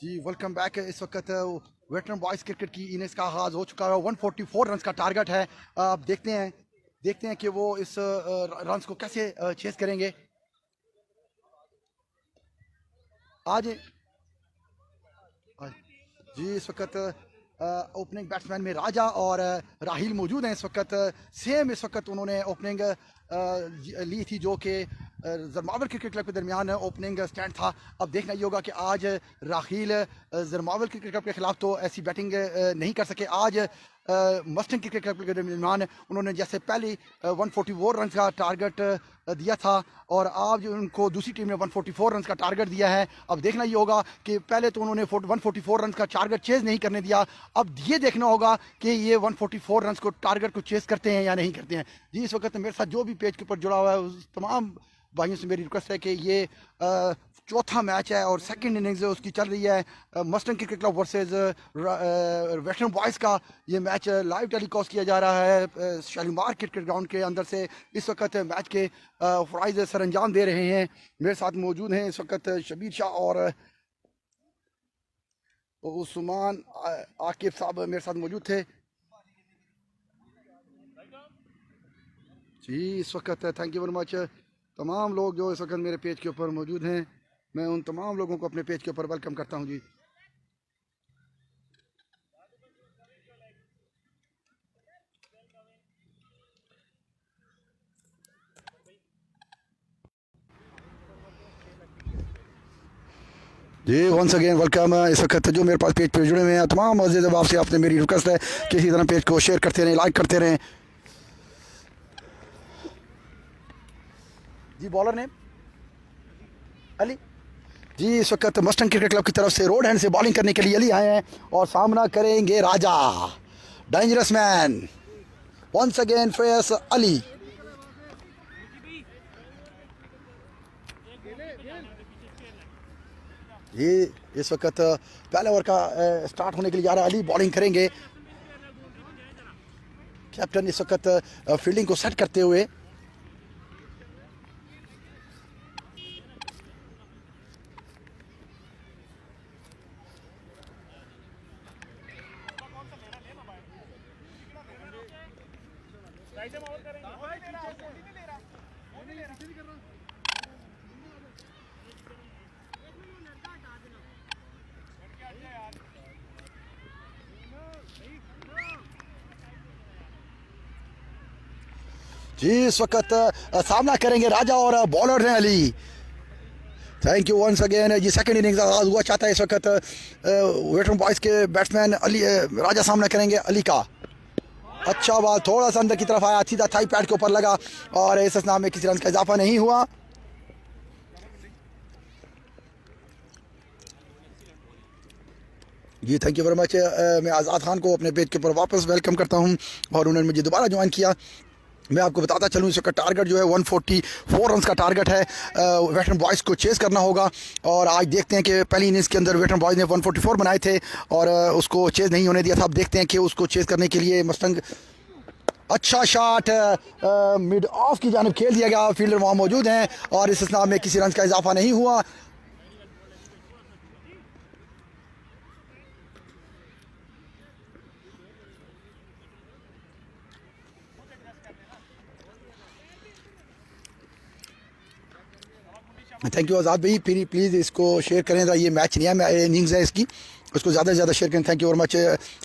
जी welcome back. इस वक्त veteran Boys cricket की इनिंग्स का आगाज़ हो चुका है। 144 रन का टारगेट है। अब देखते हैं कि वो इस रन्स को कैसे चेस करेंगे आज। जी इस वक्त ओपनिंग बैट्समैन में राजा और राहिल मौजूद हैं। इस वक्त सेम इस वक्त उन्होंने ओपनिंग ली थी जो कि जरमावल क्रिकेट क्लब के दरमियान ओपनिंग स्टैंड था। अब देखना ये होगा कि आज राहिल जरमावल क्रिकेट क्लब के खिलाफ तो ऐसी बैटिंग नहीं कर सके। आज मस्टन क्रिकेट क्लब के दरमियान उन्होंने जैसे पहले 144 रन का टारगेट दिया था और आज उनको दूसरी टीम ने 144 रन का टारगेट दिया है। अब देखना ये होगा कि पहले तो उन्होंने 144 रन का टारगेट चेज नहीं करने दिया। अब ये देखना होगा कि ये 144 रन को टारगेट को चेस करते हैं या नहीं करते हैं। जी इस वक्त मेरे साथ जो भी पेज के ऊपर जुड़ा हुआ है उस तमाम भाइयों से मेरी रिक्वेस्ट है कि ये चौथा मैच है और सेकंड इनिंग्स उसकी चल रही है। Muston Cricket Club versus Veteran Boys का ये मैच लाइव टेलीकास्ट किया जा रहा है शालीमार क्रिकेट ग्राउंड के अंदर से। इस वक्त मैच के फ़राइज़ सर अंजाम दे रहे हैं। मेरे साथ मौजूद हैं इस वक्त शबीर शाह और उस्मान आकिब साहब मेरे साथ मौजूद थे। जी इस वक्त थैंक यू वेरी मच। तमाम लोग जो इस वक्त मेरे पेज के ऊपर मौजूद हैं, मैं उन तमाम लोगों को अपने पेज के ऊपर वेलकम करता हूं। जी जी वंस अगेन वेलकम। इस वक्त जो मेरे पास पेज पे जुड़े हुए हैं तमाम अजीज़ अब आपसे आपसे मेरी रिक्वेस्ट है कि इसी तरह पेज को शेयर करते रहें, लाइक करते रहें। जी बॉलर नेम अली। जी इस वक्त मस्टन क्रिकेट क्लब की तरफ से रोड हैंड से बॉलिंग करने के लिए अली आए हैं और सामना करेंगे Raja dangerous man. Once again face Ali. ये इस वक्त पहले ओवर का स्टार्ट होने के लिए जा रहा है। अली बॉलिंग करेंगे। कैप्टन इस वक्त फील्डिंग को सेट करते हुए। जी इस वक्त सामना करेंगे राजा और बॉलर हैं Ali. Thank you once again. ये सेकंड इनिंग्स आगाज हुआ चाहता है। इस वक्त वेटरन बॉयज़ के बैट्समैन अली राजा सामना करेंगे अली का। अच्छा बॉल थोड़ा सा अंदर की तरफ आया, सीधा थाई पैड के ऊपर लगा और इस स्नाम में किसी रन का इजाफा नहीं हुआ। जी थैंक यू वेरी मच। मैं आज़ाद खान को अपने पेज के ऊपर वापस वेलकम करता हूं और उन्होंने मुझे दोबारा ज्वाइन किया। मैं आपको बताता चलूँ इस वक्त टारगेट जो है 144 रन का टारगेट है। वेटरन बॉयज़ को चेस करना होगा और आज देखते हैं कि पहली इनिंग्स के अंदर वेटरन बॉयज़ ने 144 बनाए थे और उसको चेस नहीं होने दिया था। अब देखते हैं कि उसको चेस करने के लिए मस्टंग अच्छा शॉट मिड ऑफ की जानिब खेल दिया गया। फील्डर वहाँ मौजूद हैं और इस स्नाम में किसी रन का इजाफा नहीं हुआ। थैंक यू आज़ाद भाई, प्लीज़ इसको शेयर करें। ये मैच नहीं है, इनिंग्स है इसकी, उसको ज़्यादा से ज़्यादा शेयर करें। Thank you very much.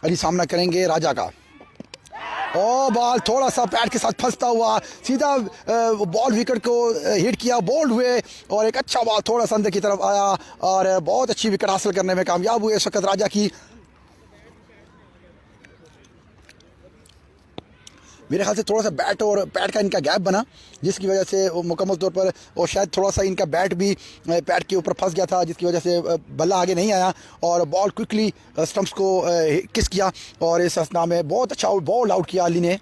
Ali सामना करेंगे राजा का। ओ बॉल थोड़ा सा पैड के साथ फंसता हुआ सीधा बॉल विकेट को हिट किया, बोल्ड हुए और एक अच्छा बॉल थोड़ा सा अंदर की तरफ आया और बहुत अच्छी विकेट हासिल करने में कामयाब हुए इस वक्त राजा की। मेरे ख्याल से थोड़ा सा बैट और पैड का इनका गैप बना जिसकी वजह से वो मुकम्मल तौर पर और शायद थोड़ा सा इनका बैट भी पैड के ऊपर फंस गया था जिसकी वजह से बल्ला आगे नहीं आया और बॉल क्विकली स्टंप्स को किस किया और इस असना में बहुत अच्छा बॉल आउट किया अली ने।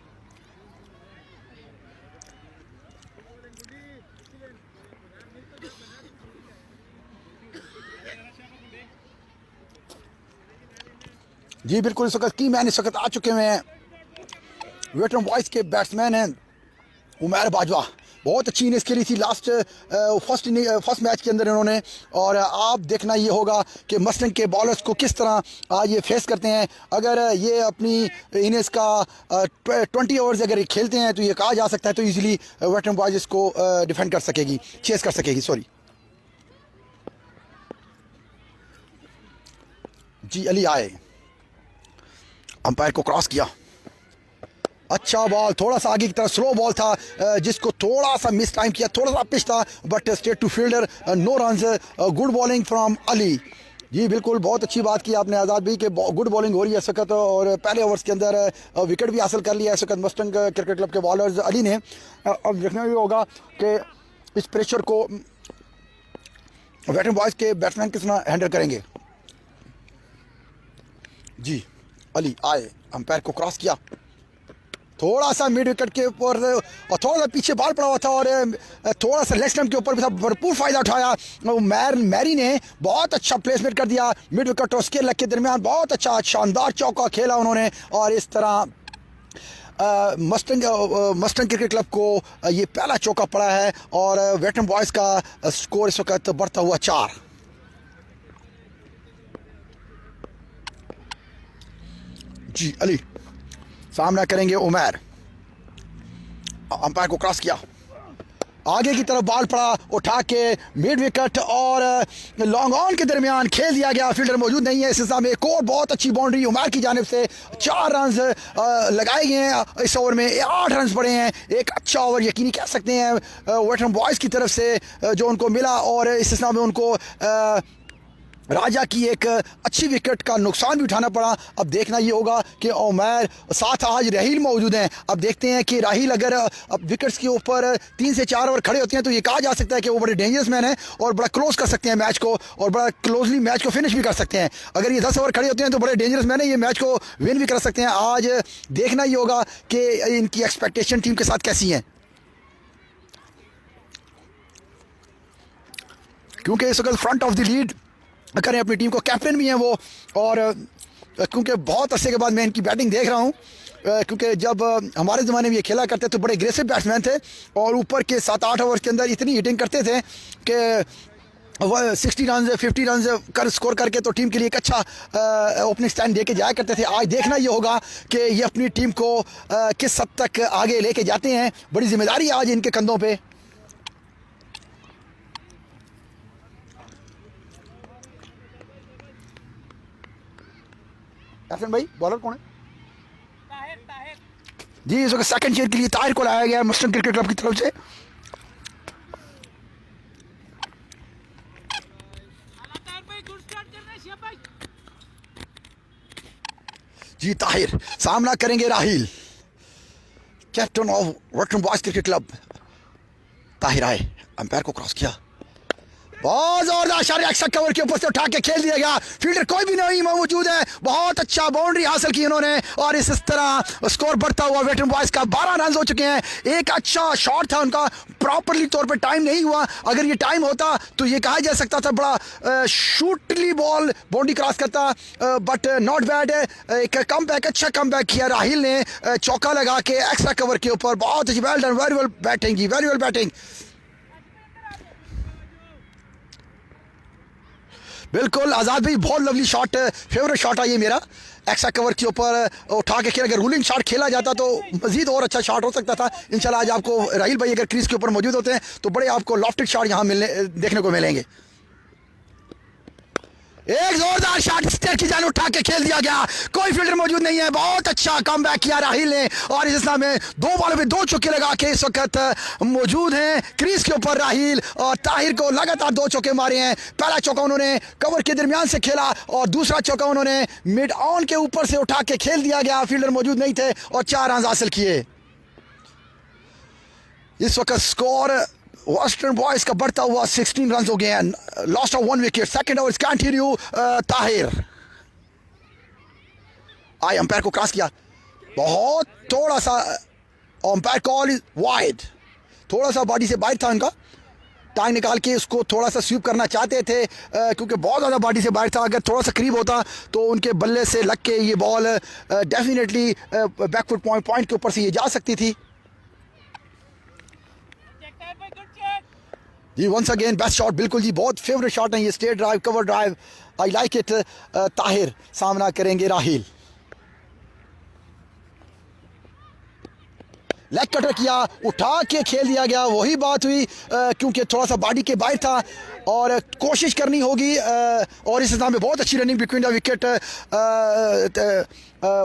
जी बिल्कुल इस वक्त की मैन इस वक्त आ चुके हुए हैं। वेटरन बॉयज़ के बैट्समैन हैं उमैर बाजवा। बहुत अच्छी इनिंग्स खेली थी लास्ट फर्स्ट मैच के अंदर इन्होंने। और आप देखना ये होगा कि मस्टंग के बॉलर्स को किस तरह आज ये फेस करते हैं। अगर ये अपनी इनिंग्स का 20 ओवर्स अगर खेलते हैं तो ये कहा जा सकता है तो ईजिली वेटरन बॉयज इसको डिफेंड कर सकेगी, चेस कर सकेगी। सॉरी जी, अली आए, अंपायर को क्रॉस किया, अच्छा बॉल, थोड़ा सा आगे की तरफ स्लो बॉल था जिसको थोड़ा सा मिस टाइम किया, थोड़ा सा पिच था but straight to fielder, no runs, good bowling from Ali. जी बिल्कुल, बहुत अच्छी बात की आपने आज़ाद भाई कि गुड बॉलिंग हो रही है इस वक्त और पहले ओवर्स के अंदर विकेट भी हासिल कर लिया इस वक्त मस्टंग क्रिकेट क्लब के बॉलर्स अली ने। अब देखना भी होगा कि इस प्रेशर को वेटरन बॉयज़ के बैट्समैन किस तरह हैंडल करेंगे। जी अली आए, अंपायर को क्रॉस किया, थोड़ा सा मिड विकेट के ऊपर और थोड़ा सा पीछे बॉल पड़ा हुआ था और थोड़ा सा लेग स्टंप के ऊपर भी था, भरपूर फ़ायदा उठाया मैरी ने, बहुत अच्छा प्लेसमेंट कर दिया मिड विकेट और स्केल लेग के दरमियान, बहुत अच्छा शानदार चौका खेला उन्होंने। और इस तरह मस्टंग क्रिकेट क्लब को ये पहला चौका पड़ा है और वेटरन बॉयज़ का स्कोर इस वक्त बढ़ता हुआ 4। जी अली सामना करेंगे उमर, अंपायर को क्रॉस किया, आगे की तरफ बॉल पड़ा, उठा के मिड विकेट और लॉन्ग ऑन के दरमियान खेल दिया गया, फील्डर मौजूद नहीं है। इस हिस्सा में एक और बहुत अच्छी बाउंड्री उमर की जानिब से, 4 रन्स लगाए गए हैं इस ओवर में, 8 रन्स पड़े हैं, एक अच्छा ओवर यकीनी कह सकते हैं वेटरन बॉयज़ की तरफ से जो उनको मिला। और इस हिस्सा में उनको राजा की एक अच्छी विकेट का नुकसान भी उठाना पड़ा। अब देखना ये होगा कि उमर साथ आज राहील मौजूद हैं। अब देखते हैं कि राहील अगर अब विकेट्स के ऊपर 3 से 4 ओवर खड़े होते हैं तो ये कहा जा सकता है कि वो बड़े डेंजरस मैन हैं और बड़ा क्लोज कर सकते हैं मैच को और बड़ा क्लोजली मैच को फिनिश भी कर सकते हैं। अगर ये 10 ओवर खड़े होते हैं तो बड़े डेंजरस मैन है, ये मैच को विन भी कर सकते हैं। आज देखना ये होगा कि इनकी एक्सपेक्टेशन टीम के साथ कैसी हैं, क्योंकि इस वक्त फ्रंट ऑफ द लीड करें अपनी टीम को, कैप्टन भी हैं वो। और क्योंकि बहुत अरसे के बाद मैं इनकी बैटिंग देख रहा हूँ, क्योंकि जब हमारे ज़माने में ये खेला करते तो बड़े एग्रेसिव बैट्समैन थे और ऊपर के 7-8 ओवर के अंदर इतनी हिटिंग करते थे कि 60 रन 50 रन कर स्कोर करके तो टीम के लिए एक अच्छा ओपनिंग स्टैंड दे के जाया करते थे। आज देखना ये होगा कि ये अपनी टीम को किस हद तक आगे लेके जाते हैं, बड़ी जिम्मेदारी है आज इनके कंधों पर। हसन भाई बॉलर कौन है? ताहिर। जी इस वक्त सेकंड चेयर के लिए ताहिर को लाया गया मस्टंग क्रिकेट क्लब की तरफ से। जी ताहिर सामना करेंगे Raheel, captain of Veteran Boys Cricket Club. Tahir आए, अंपायर को क्रॉस किया, बहुत जोरदार शॉट एक्स्ट्रा कवर के ऊपर से उठा के खेल दिया गया, फील्डर कोई भी नहीं मौजूद है, बहुत अच्छा बाउंड्री हासिल की उन्होंने। और इस तरह स्कोर बढ़ता हुआ वेटरन बॉयज़ का 12 रन हो चुके हैं। एक अच्छा शॉट था उनका, प्रॉपरली तौर पे टाइम नहीं हुआ, अगर ये टाइम होता तो ये कहा जा सकता था बड़ा शूटली बॉल बाउंड्री क्रॉस करता, बट नॉट बैड। एक कम बैक, अच्छा कम बैक किया राहील ने, चौका लगा के एक्स्ट्रा कवर के ऊपर, बहुत अच्छी, well done, very well batting की, वेरी वेल बैटिंग। बिल्कुल आज़ाद भाई, बहुत लवली शॉट, फेवरेट शॉट है ये मेरा, एक्स्ट्रा कवर के ऊपर उठा के खेला। अगर रूलिंग शॉट खेला जाता तो मजीद और अच्छा शॉट हो सकता था। इंशाल्लाह आज आपको राहील भाई अगर क्रीज के ऊपर मौजूद होते हैं तो बड़े आपको लॉफ्टेड शॉट यहाँ देखने को मिलेंगे। एक जोरदार शॉट स्टेट की जान उठा के खेल दिया गया, कोई फील्डर मौजूद नहीं है, बहुत अच्छा कम बैक किया राहील ने। और इस हिस्सा में 2 बॉलों पे 2 चौके लगा के इस वक्त मौजूद हैं क्रीज के ऊपर राहील, और ताहिर को लगातार 2 चौके मारे हैं। पहला चौका उन्होंने कवर के दरमियान से खेला और दूसरा चौका उन्होंने मिड ऑन के ऊपर से उठा के खेल दिया गया, फील्डर मौजूद नहीं थे और 4 रन हासिल किए। इस वक्त स्कोर वेस्टर्न बॉयज़ का बढ़ता हुआ 16 रन हो गए हैं, lost of 1 wicket. Second over continue, Tahir आए, अंपायर को क्रॉस किया, बहुत थोड़ा सा, अंपायर कॉल इज वाइड, थोड़ा सा बॉडी से बाहर था उनका, टांग निकाल के उसको थोड़ा सा स्वीप करना चाहते थे क्योंकि बहुत ज़्यादा बॉडी से बाहर था। अगर थोड़ा सा करीब होता तो उनके बल्ले से लग के ये बॉल डेफिनेटली बैकफुट पॉइंट के ऊपर से ये जा सकती थी। जी वंस अगेन बेस्ट शॉट, बिल्कुल जी बहुत फेवरेट शॉट है ये, straight drive, cover drive, I like it. Tahir सामना करेंगे राहिल, लेग कटर किया, उठा के खेल दिया गया, वही बात हुई क्योंकि थोड़ा सा बॉडी के बाहर था और कोशिश करनी होगी। और इस में बहुत अच्छी running between the wicket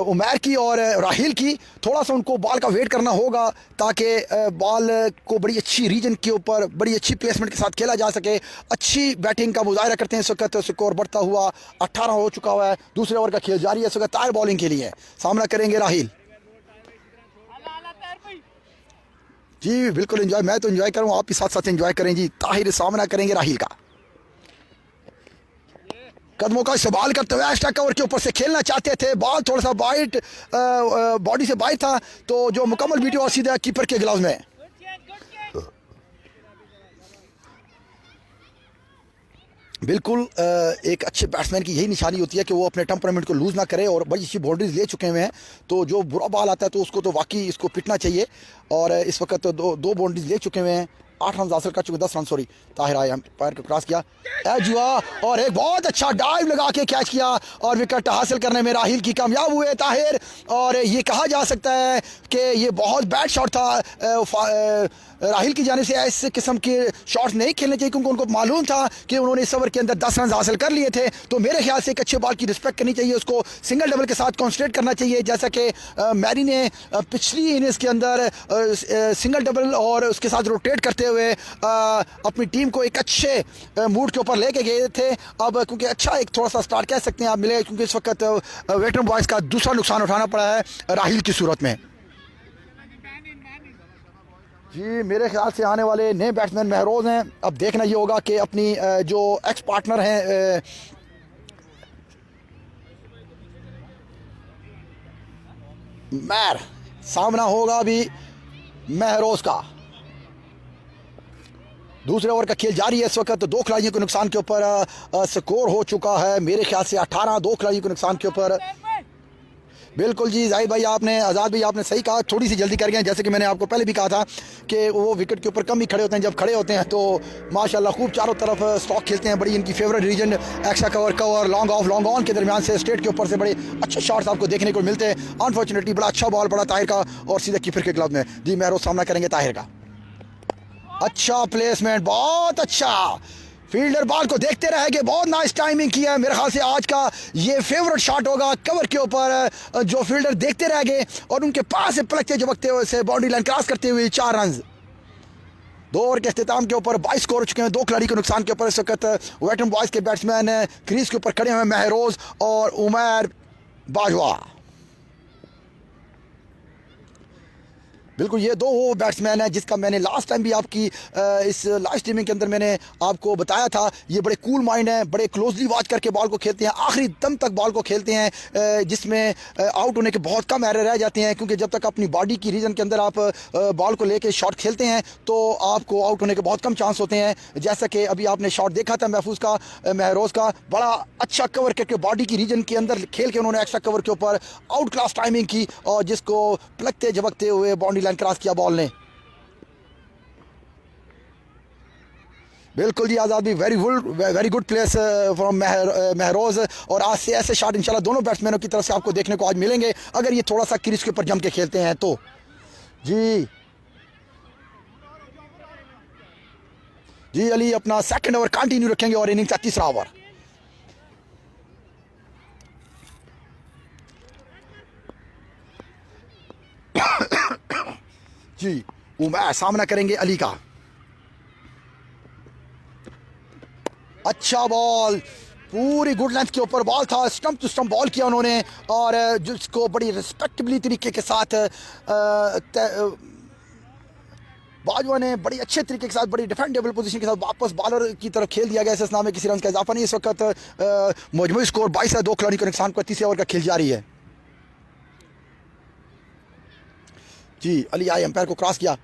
Umair की और राहिल की, थोड़ा सा उनको बॉल का वेट करना होगा ताकि बॉल को बड़ी अच्छी रीजन के ऊपर बड़ी अच्छी प्लेसमेंट के साथ खेला जा सके। अच्छी बैटिंग का मुजाहरा करते हैं इस वक्त, स्कोर बढ़ता हुआ 18 हो चुका हुआ है, दूसरे ओवर का खेल जारी है इस वक्त। ताहिर बॉलिंग के लिए सामना करेंगे राहिल। जी बिल्कुल एंजॉय, मैं तो एंजॉय करूँ, आप भी साथ साथ एंजॉय करें जी। ताहिर सामना करेंगे राहिल का, कदमों का इस्तेमाल करते हुए एक्स्ट्रा कवर के ऊपर से खेलना चाहते थे, बॉल थोड़ा सा वाइट बॉडी से बाइट था, तो जो मुकम्मल वीडियो और सीधा कीपर के ग्लव्स में। बिल्कुल एक अच्छे बैट्समैन की यही निशानी होती है कि वो अपने टेम्परामेंट को लूज़ ना करे, और बड़ी अच्छी बाउंड्रीज ले चुके हुए हैं, तो जो बुरा बॉल आता है तो उसको तो वाकई इसको पिटना चाहिए। और इस वक्त तो दो बाउंड्रीज ले चुके हुए हैं, 8 रन हासिल कर चुके, 10 रन सॉरी। ताहिर आया पैर को क्रॉस किया, एज हुआ और एक बहुत अच्छा डाइव लगा के कैच किया और विकेट हासिल करने में राहिल की कामयाब हुए ताहिर। और ये कहा जा सकता है कि ये बहुत बैड शॉट था राहिल की जाने से। ऐसे किस्म के शॉट्स नहीं खेलने चाहिए क्योंकि उनको मालूम था कि उन्होंने इस ओवर के अंदर 10 रन हासिल कर लिए थे, तो मेरे ख्याल से एक अच्छे बॉल की रिस्पेक्ट करनी चाहिए, उसको सिंगल डबल के साथ कॉन्सनट्रेट करना चाहिए, जैसा कि मैरी ने पिछली इनिंग्स के अंदर सिंगल डबल और उसके साथ रोटेट करते हुए अपनी टीम को एक अच्छे मूड के ऊपर लेके गए थे। अब क्योंकि अच्छा एक थोड़ा सा स्टार्ट कह सकते हैं आप मिले, क्योंकि इस वक्त वेटरन बॉयज़ का दूसरा नुकसान उठाना पड़ा है राहिल की सूरत में। जी मेरे ख्याल से आने वाले नए बैट्समैन महरोज हैं। अब देखना ये होगा कि अपनी जो एक्स पार्टनर हैं मैर, सामना होगा अभी महरोज का। दूसरे ओवर का खेल जारी है इस वक्त, तो 2 खिलाड़ियों के नुकसान के ऊपर स्कोर हो चुका है मेरे ख्याल से 18, 2 खिलाड़ियों के नुकसान के ऊपर। बिल्कुल जी जाहिद भाई आपने, आज़ाद भाई आपने सही कहा, थोड़ी सी जल्दी कर गए, जैसे कि मैंने आपको पहले भी कहा था कि वो विकेट के ऊपर कम ही खड़े होते हैं, जब खड़े होते हैं तो माशाल्लाह खूब चारों तरफ स्टॉक खेलते हैं, बड़ी इनकी favourite region extra cover, cover, long off, long on के दरमियान से स्ट्रेट के ऊपर से बड़े अच्छे शॉट्स आपको देखने को मिलते हैं। अनफॉर्चुनेटली बड़ा अच्छा बॉल पड़ा ताहिर का और सीधा कीपर के ग्लव में। जी महरोज सामना करेंगे ताहिर का, अच्छा प्लेसमेंट, बहुत अच्छा फील्डर बॉल को देखते रहेंगे, बहुत नाइस टाइमिंग किया है। मेरे ख्याल से आज का ये फेवरेट शॉट होगा कवर के ऊपर, जो फील्डर देखते रहेंगे और उनके पास से पलटते झपकते हुए से बाउंड्री लाइन क्रॉस करते हुए 4 रन। 2 ओवर के अख्तिताम के ऊपर 22 स्कोर हो चुके हैं, 2 खिलाड़ी के नुकसान के ऊपर इस वक्त वेटरन बॉयज़ के बैट्समैन क्रीज के ऊपर खड़े हुए महरोज और उमैर बाजवा। बिल्कुल ये 2 वो बैट्समैन है जिसका मैंने लास्ट टाइम भी आपकी इस लाइव स्ट्रीमिंग के अंदर मैंने आपको बताया था, ये बड़े कूल माइंड हैं, बड़े क्लोजली वॉच करके बॉल को खेलते हैं, आखिरी दम तक बॉल को खेलते हैं, जिसमें आउट होने के बहुत कम एरर रह जाते हैं, क्योंकि जब तक अपनी बॉडी की रीजन के अंदर आप बॉल को लेके शॉट खेलते हैं तो आपको आउट होने के बहुत कम चांस होते हैं। जैसा कि अभी आपने शॉट देखा था महफूज का, महरोज का, बड़ा अच्छा कवर करके बॉडी की रीजन के अंदर खेल के उन्होंने एक्स्ट्रा कवर के ऊपर आउट क्लास टाइमिंग की और जिसको पलटते झपकते हुए बाउंड्री लाइन क्रॉस किया बॉल ने। बिल्कुल जी आज़ाद भी very good place from Mehroz, और आज से ऐसे शॉट इंशाल्लाह दोनों बैट्समैनों की तरफ से आपको देखने को आज मिलेंगे अगर ये थोड़ा सा क्रीज के ऊपर जम के खेलते हैं तो। जी अली अपना सेकंड ओवर कंटिन्यू रखेंगे और इनिंग्स का तीसरा ओवर। जी उमैर सामना करेंगे अली का, अच्छा बॉल, पूरी गुड लेंथ के ऊपर बॉल था, स्टंप टू स्टंप बॉल किया उन्होंने और जिसको बड़ी रिस्पेक्टेबली तरीके के साथ बाजवा ने बड़ी अच्छे तरीके के साथ बड़ी डिफेंडेबल पोजीशन के साथ वापस बॉलर की तरफ खेल दिया गया। इस नाम में किसी रन का इजाफा नहीं, इस वक्त मजमूई स्कोर 22 है, 2 खिलाड़ी को नुकसान पर तीसरे ओवर का खेल जारी है। जी अली आए, एम्पायर को क्रॉस किया,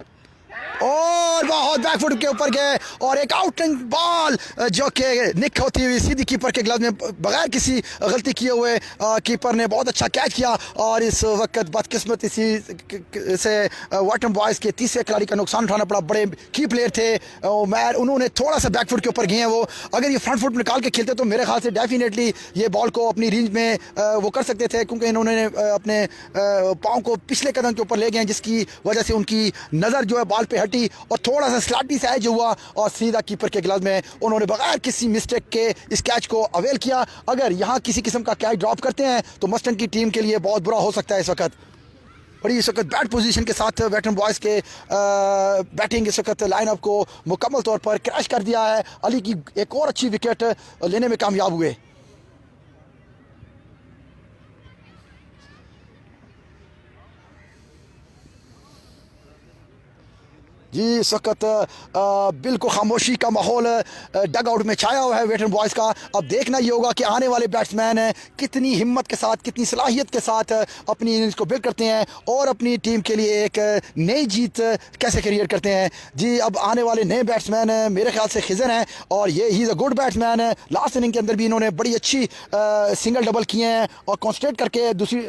और बहुत बैकफुट के ऊपर गए और एक आउटिंग बॉल जो कि निक होती हुई सीधी कीपर के ग्लव में बगैर किसी गलती किए हुए कीपर ने बहुत अच्छा कैच किया। और इस वक्त बदकिस्मती से वाटन बॉयज़ के तीसरे खिलाड़ी का नुकसान उठाना पड़ा। बड़े की प्लेयर थे मैर, उन्होंने थोड़ा सा बैकफुट के ऊपर गए हैं वो। अगर ये फ्रंट फुट निकाल के खेलते तो मेरे ख्याल से डेफिनेटली ये बॉल को अपनी रेंज में वो कर सकते थे, क्योंकि इन्होंने अपने पाँव को पिछले कदम के ऊपर ले गए, जिसकी वजह से उनकी नज़र जो है बॉल पे हटी और थोड़ा सा स्लाइटली से एज हुआ और सीधा कीपर के ग्लव में उन्होंने बगैर किसी मिस्टेक के इस कैच को अवेल किया। अगर यहाँ किसी किस्म का कैच ड्रॉप करते हैं तो मस्टन की टीम के लिए बहुत बुरा हो सकता है। इस वक्त बड़ी इस वक्त बैट पोजीशन के साथ वेटरन बॉयज़ के बैटिंग इस वक्त लाइनअप को मुकम्मल तौर पर क्रैश कर दिया है। अली की एक और अच्छी विकेट लेने में कामयाब हुए। जी इस वक्त बिल्कुल खामोशी का माहौल डग आउट में छाया हुआ है वेटरन बॉयज़ का। अब देखना ये होगा कि आने वाले बैट्समैन कितनी हिम्मत के साथ, कितनी सलाहियत के साथ अपनी इनिंग्स को बिल्ड करते हैं और अपनी टीम के लिए एक नई जीत कैसे क्रिएट करते हैं। जी अब आने वाले नए बैट्समैन मेरे ख्याल से खिजर हैं और ये he is a good batsman. Last inning के अंदर भी इन्होंने बड़ी अच्छी सिंगल डबल किए हैं और कॉन्संट्रेट करके दूसरी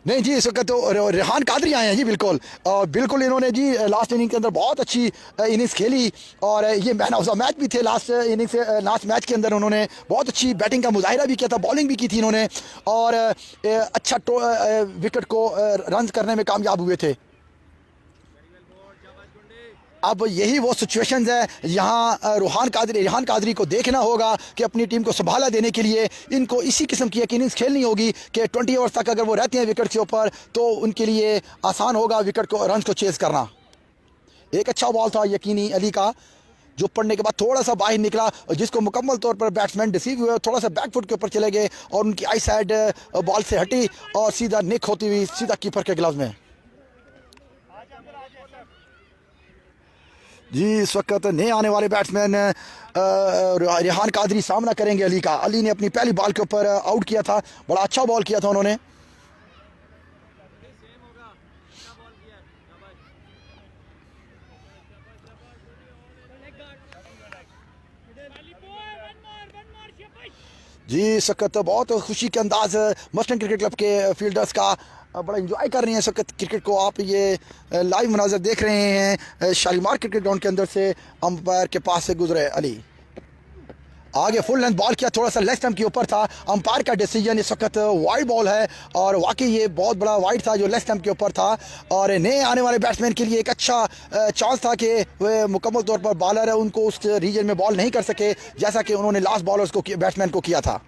नहीं जी इस वक्त तो रेहान कादरी आए हैं जी। बिल्कुल और बिल्कुल इन्होंने जी लास्ट इनिंग के अंदर बहुत अच्छी इनिंग्स खेली और ये मैन ऑफ द मैच भी थे लास्ट इनिंग से। लास्ट मैच के अंदर उन्होंने बहुत अच्छी बैटिंग का मुजाहिरा भी किया था, बॉलिंग भी की थी इन्होंने और अच्छा विकेट को रन करने में कामयाब हुए थे। अब यही वो सिचुएशंस है, यहाँ रेहान कादरी को देखना होगा कि अपनी टीम को संभाला देने के लिए इनको इसी किस्म की एक इनिंग्स खेलनी होगी कि 20 ओवर्स तक अगर वो रहते हैं विकेट के ऊपर तो उनके लिए आसान होगा विकेट को रन को चेज़ करना। एक अच्छा बॉल था यकीनी अली का जो पड़ने के बाद थोड़ा सा बाहर निकला, जिसको मुकम्मल तौर पर बैट्समैन डिसीव हुए, थोड़ा सा बैकफुट के ऊपर चले गए और उनकी आई साइड बॉल से हटी और सीधा निक होती हुई सीधा कीपर के ग्लव में। जी इस वक्त नए आने वाले बैट्समैन रेहान कादरी सामना करेंगे अली का। अली ने अपनी पहली बॉल के ऊपर आउट किया था, बड़ा अच्छा बॉल किया था उन्होंने। जी इस वक्त बहुत खुशी के अंदाज मस्टन क्रिकेट क्लब के फील्डर्स का बड़ा इंजॉय कर रहे हैं इस वक्त क्रिकेट को। आप ये लाइव मनाजर देख रहे हैं शालीमार क्रिकेट ग्राउंड के अंदर से अंपायर के पास से गुजरे अली आगे फुल लेंथ बॉल किया, थोड़ा सा लेग स्टंप के ऊपर था। अंपायर का डिसीजन इस वक्त वाइड बॉल है और वाकई ये बहुत बड़ा वाइड था जो लेग स्टंप के ऊपर था और नए आने वाले बैट्समैन के लिए एक अच्छा चांस था कि वे मुकम्मल तौर पर बॉलर है, उनको उस रीजन में बॉल नहीं कर सके जैसा कि उन्होंने लास्ट बॉलर्स को बैट्समैन को किया था।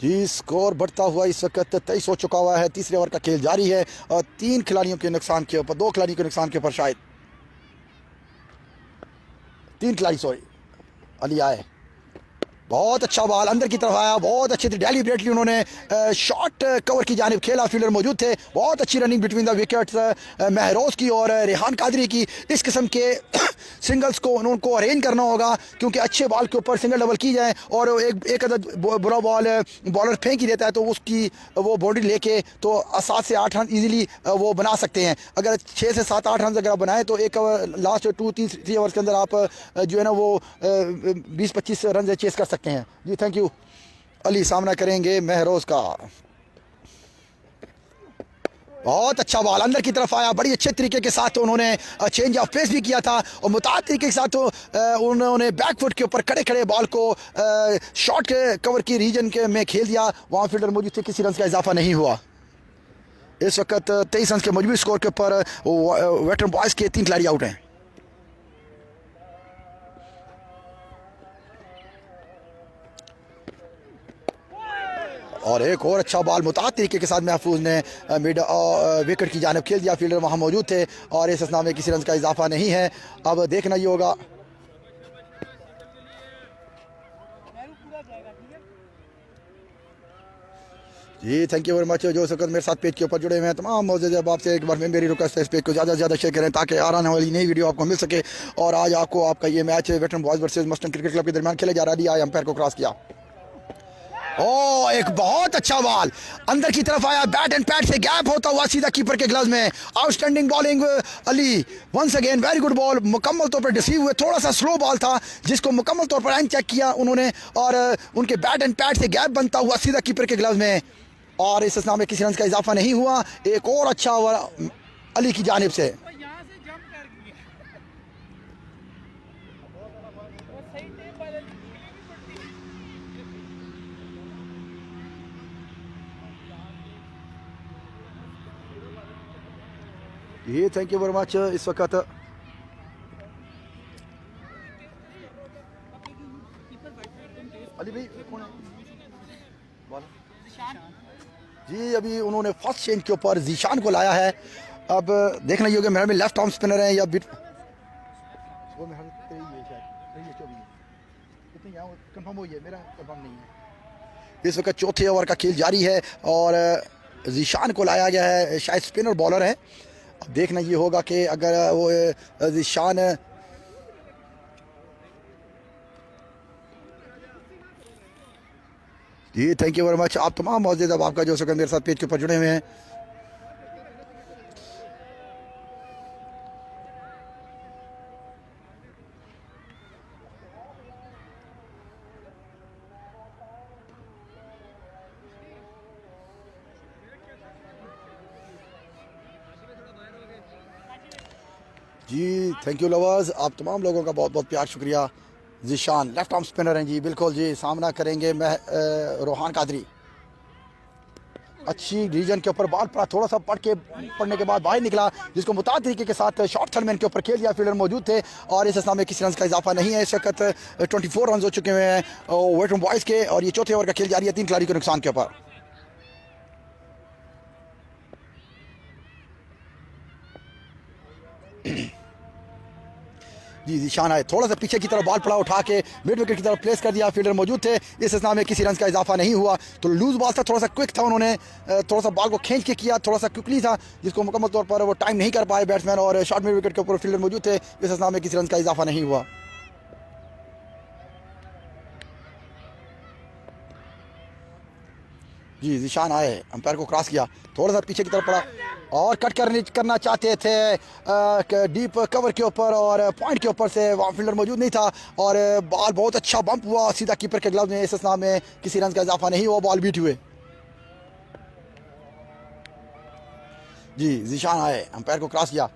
जी स्कोर बढ़ता हुआ इस वक्त 23 हो चुका हुआ है। तीसरे ओवर का खेल जारी है और 3 खिलाड़ियों के नुकसान के ऊपर 2 खिलाड़ियों के नुकसान के ऊपर शायद 3 खिलाड़ी सॉरी अली आए। बहुत अच्छा बॉल अंदर की तरफ आया, बहुत अच्छी थी डेलिब्रेटली उन्होंने शॉट कवर की जानिब खेला, फील्डर मौजूद थे। बहुत अच्छी रनिंग बिटवीन द विकेट्स महरोज़ की और रेहान कादरी की। इस किस्म के सिंगल्स को उनको अरेंज करना होगा क्योंकि अच्छे बॉल के ऊपर सिंगल डबल की जाए और एक अदद बुरा बॉल बॉलर फेंक ही देता है तो उसकी वो बाउंड्री लेके तो 7 से 8 रन ईजिली वो बना सकते हैं। अगर 6 से 7-8 रन अगर आप बनाएं तो एक लास्ट 2-3 ओवर्स के अंदर आप जो है ना वो 20-25 रन चेस कर सकते हैं। जी थैंक यू। अली सामना करेंगे महरोज़ का। बहुत अच्छा बॉल अंदर की तरफ आया, बड़ी अच्छे तरीके के साथ उन्होंने चेंज ऑफ पेस भी किया था और मुताबिक तरीके के साथ उन्होंने बैकफुट के ऊपर खड़े खड़े बॉल को शॉर्ट कवर की रीजन के में खेल दिया। वहाँ फील्डर मौजूद थे, किसी रन का इजाफा नहीं हुआ। इस वक्त 23 रन के मजबूरी स्कोर के ऊपर वेटरन बॉयज़ के 3 खिलाड़ी आउट हैं। और एक और अच्छा बॉल मुताबिक तरीके के साथ महफूज ने मिड विकेट की जानिब खेल दिया। फील्डर वहाँ मौजूद थे और इस असना में किसी रन का इजाफा नहीं है। अब देखना ये होगा जी थैंक यू वेरी मच। जो सकत मेरे साथ पेज के ऊपर जुड़े हुए हैं तमाम मौजूद अब आपसे एक बार मेरी रिक्वेस्ट है इस पेज को ज़्यादा से ज़्यादा शेयर करें ताकि आने वाली नई वीडियो आपको मिल सके। और आज आपको आपका ये match Veteran Boys versus Muston Cricket Club के दरमियान खेले जा रहा है। आज अंपायर को क्रॉस किया ओ एक बहुत अच्छा बॉल अंदर की तरफ आया, बैट एंड पैड से गैप होता हुआ सीधा कीपर के ग्लव्स में। Outstanding bowling Ali, once again very good ball, मुकम्मल तौर पर डिसीव हुए। थोड़ा सा स्लो बॉल था जिसको मुकम्मल तौर पर एंड चेक किया उन्होंने और उनके बैट एंड पैड से गैप बनता हुआ सीधा कीपर के ग्लव्स में और इस स्नाम में किसी रन का इजाफा नहीं हुआ। एक और अच्छा ओवर अली की जानिब से। ये थैंक यू वेरी मच। इस वक्त अली भाई कौन है? जी अभी उन्होंने फर्स्ट चेंज के ऊपर जीशान को लाया है। अब देखना ये होगा मेरे में लेफ्ट आर्म स्पिनर है या बिट वो मेरा कंफर्म हुई है, मेरा कंफर्म नहीं है। इस वक्त चौथे ओवर का खेल जारी है और जीशान को लाया गया है, शायद स्पिनर बॉलर है। अब देखना ये होगा कि अगर वो जीशान जी थैंक यू वेरी मच। आप तमाम मौजूद अब आपका जो मेरे साथ पेज के ऊपर जुड़े हुए हैं। जी थैंक यू लवर्स, आप तमाम लोगों का बहुत बहुत प्यार शुक्रिया। जीशान लेफ्ट आर्म स्पिनर हैं जी, बिल्कुल जी। सामना करेंगे रोहान कादरी। अच्छी रीजन के ऊपर बॉल पड़ा, थोड़ा सा पड़ने के बाद बाहर निकला जिसको मुताबिक तरीके के साथ शॉर्ट थर्डमैन के ऊपर खेल दिया। फील्डर मौजूद थे और इस में किसी रन का इजाफा नहीं है। इस वक्त 24 रन हो चुके हुए हैं वेटरन बॉयज़ के और ये चौथे ओवर का खेल जारी है 3 खिलाड़ी के नुकसान के ऊपर। जी जीशान आए, थोड़ा सा पीछे की तरफ बॉल पड़ा, उठा के मिड विकेट की तरफ प्लेस कर दिया। फील्डर मौजूद थे, इस स्ना में किसी रन का इजाफा नहीं हुआ। तो लूज बॉल था, थोड़ा सा क्विक था, उन्होंने थोड़ा सा बॉल को खींच के किया, थोड़ा सा क्विकली था जिसको मुकम्मल तौर पर वो टाइम नहीं कर पाए बैट्समैन और शॉर्ट मिड विकेट के ऊपर फील्डर मौजूद थे। इस स्ना में किसी रन का इजाफा नहीं हुआ। जी जीशान आए, अंपायर को क्रॉस किया, थोड़ा सा पीछे की तरफ पड़ा और कट करना चाहते थे डीप कवर के ऊपर और पॉइंट के ऊपर से वहाँ फील्डर मौजूद नहीं था और बॉल बहुत अच्छा बम्प हुआ सीधा कीपर के ग्लव में। इस स्ना में किसी रन का इजाफा नहीं हुआ, बॉल बीट हुए। जी जीशान आए, अंपायर को क्रॉस किया,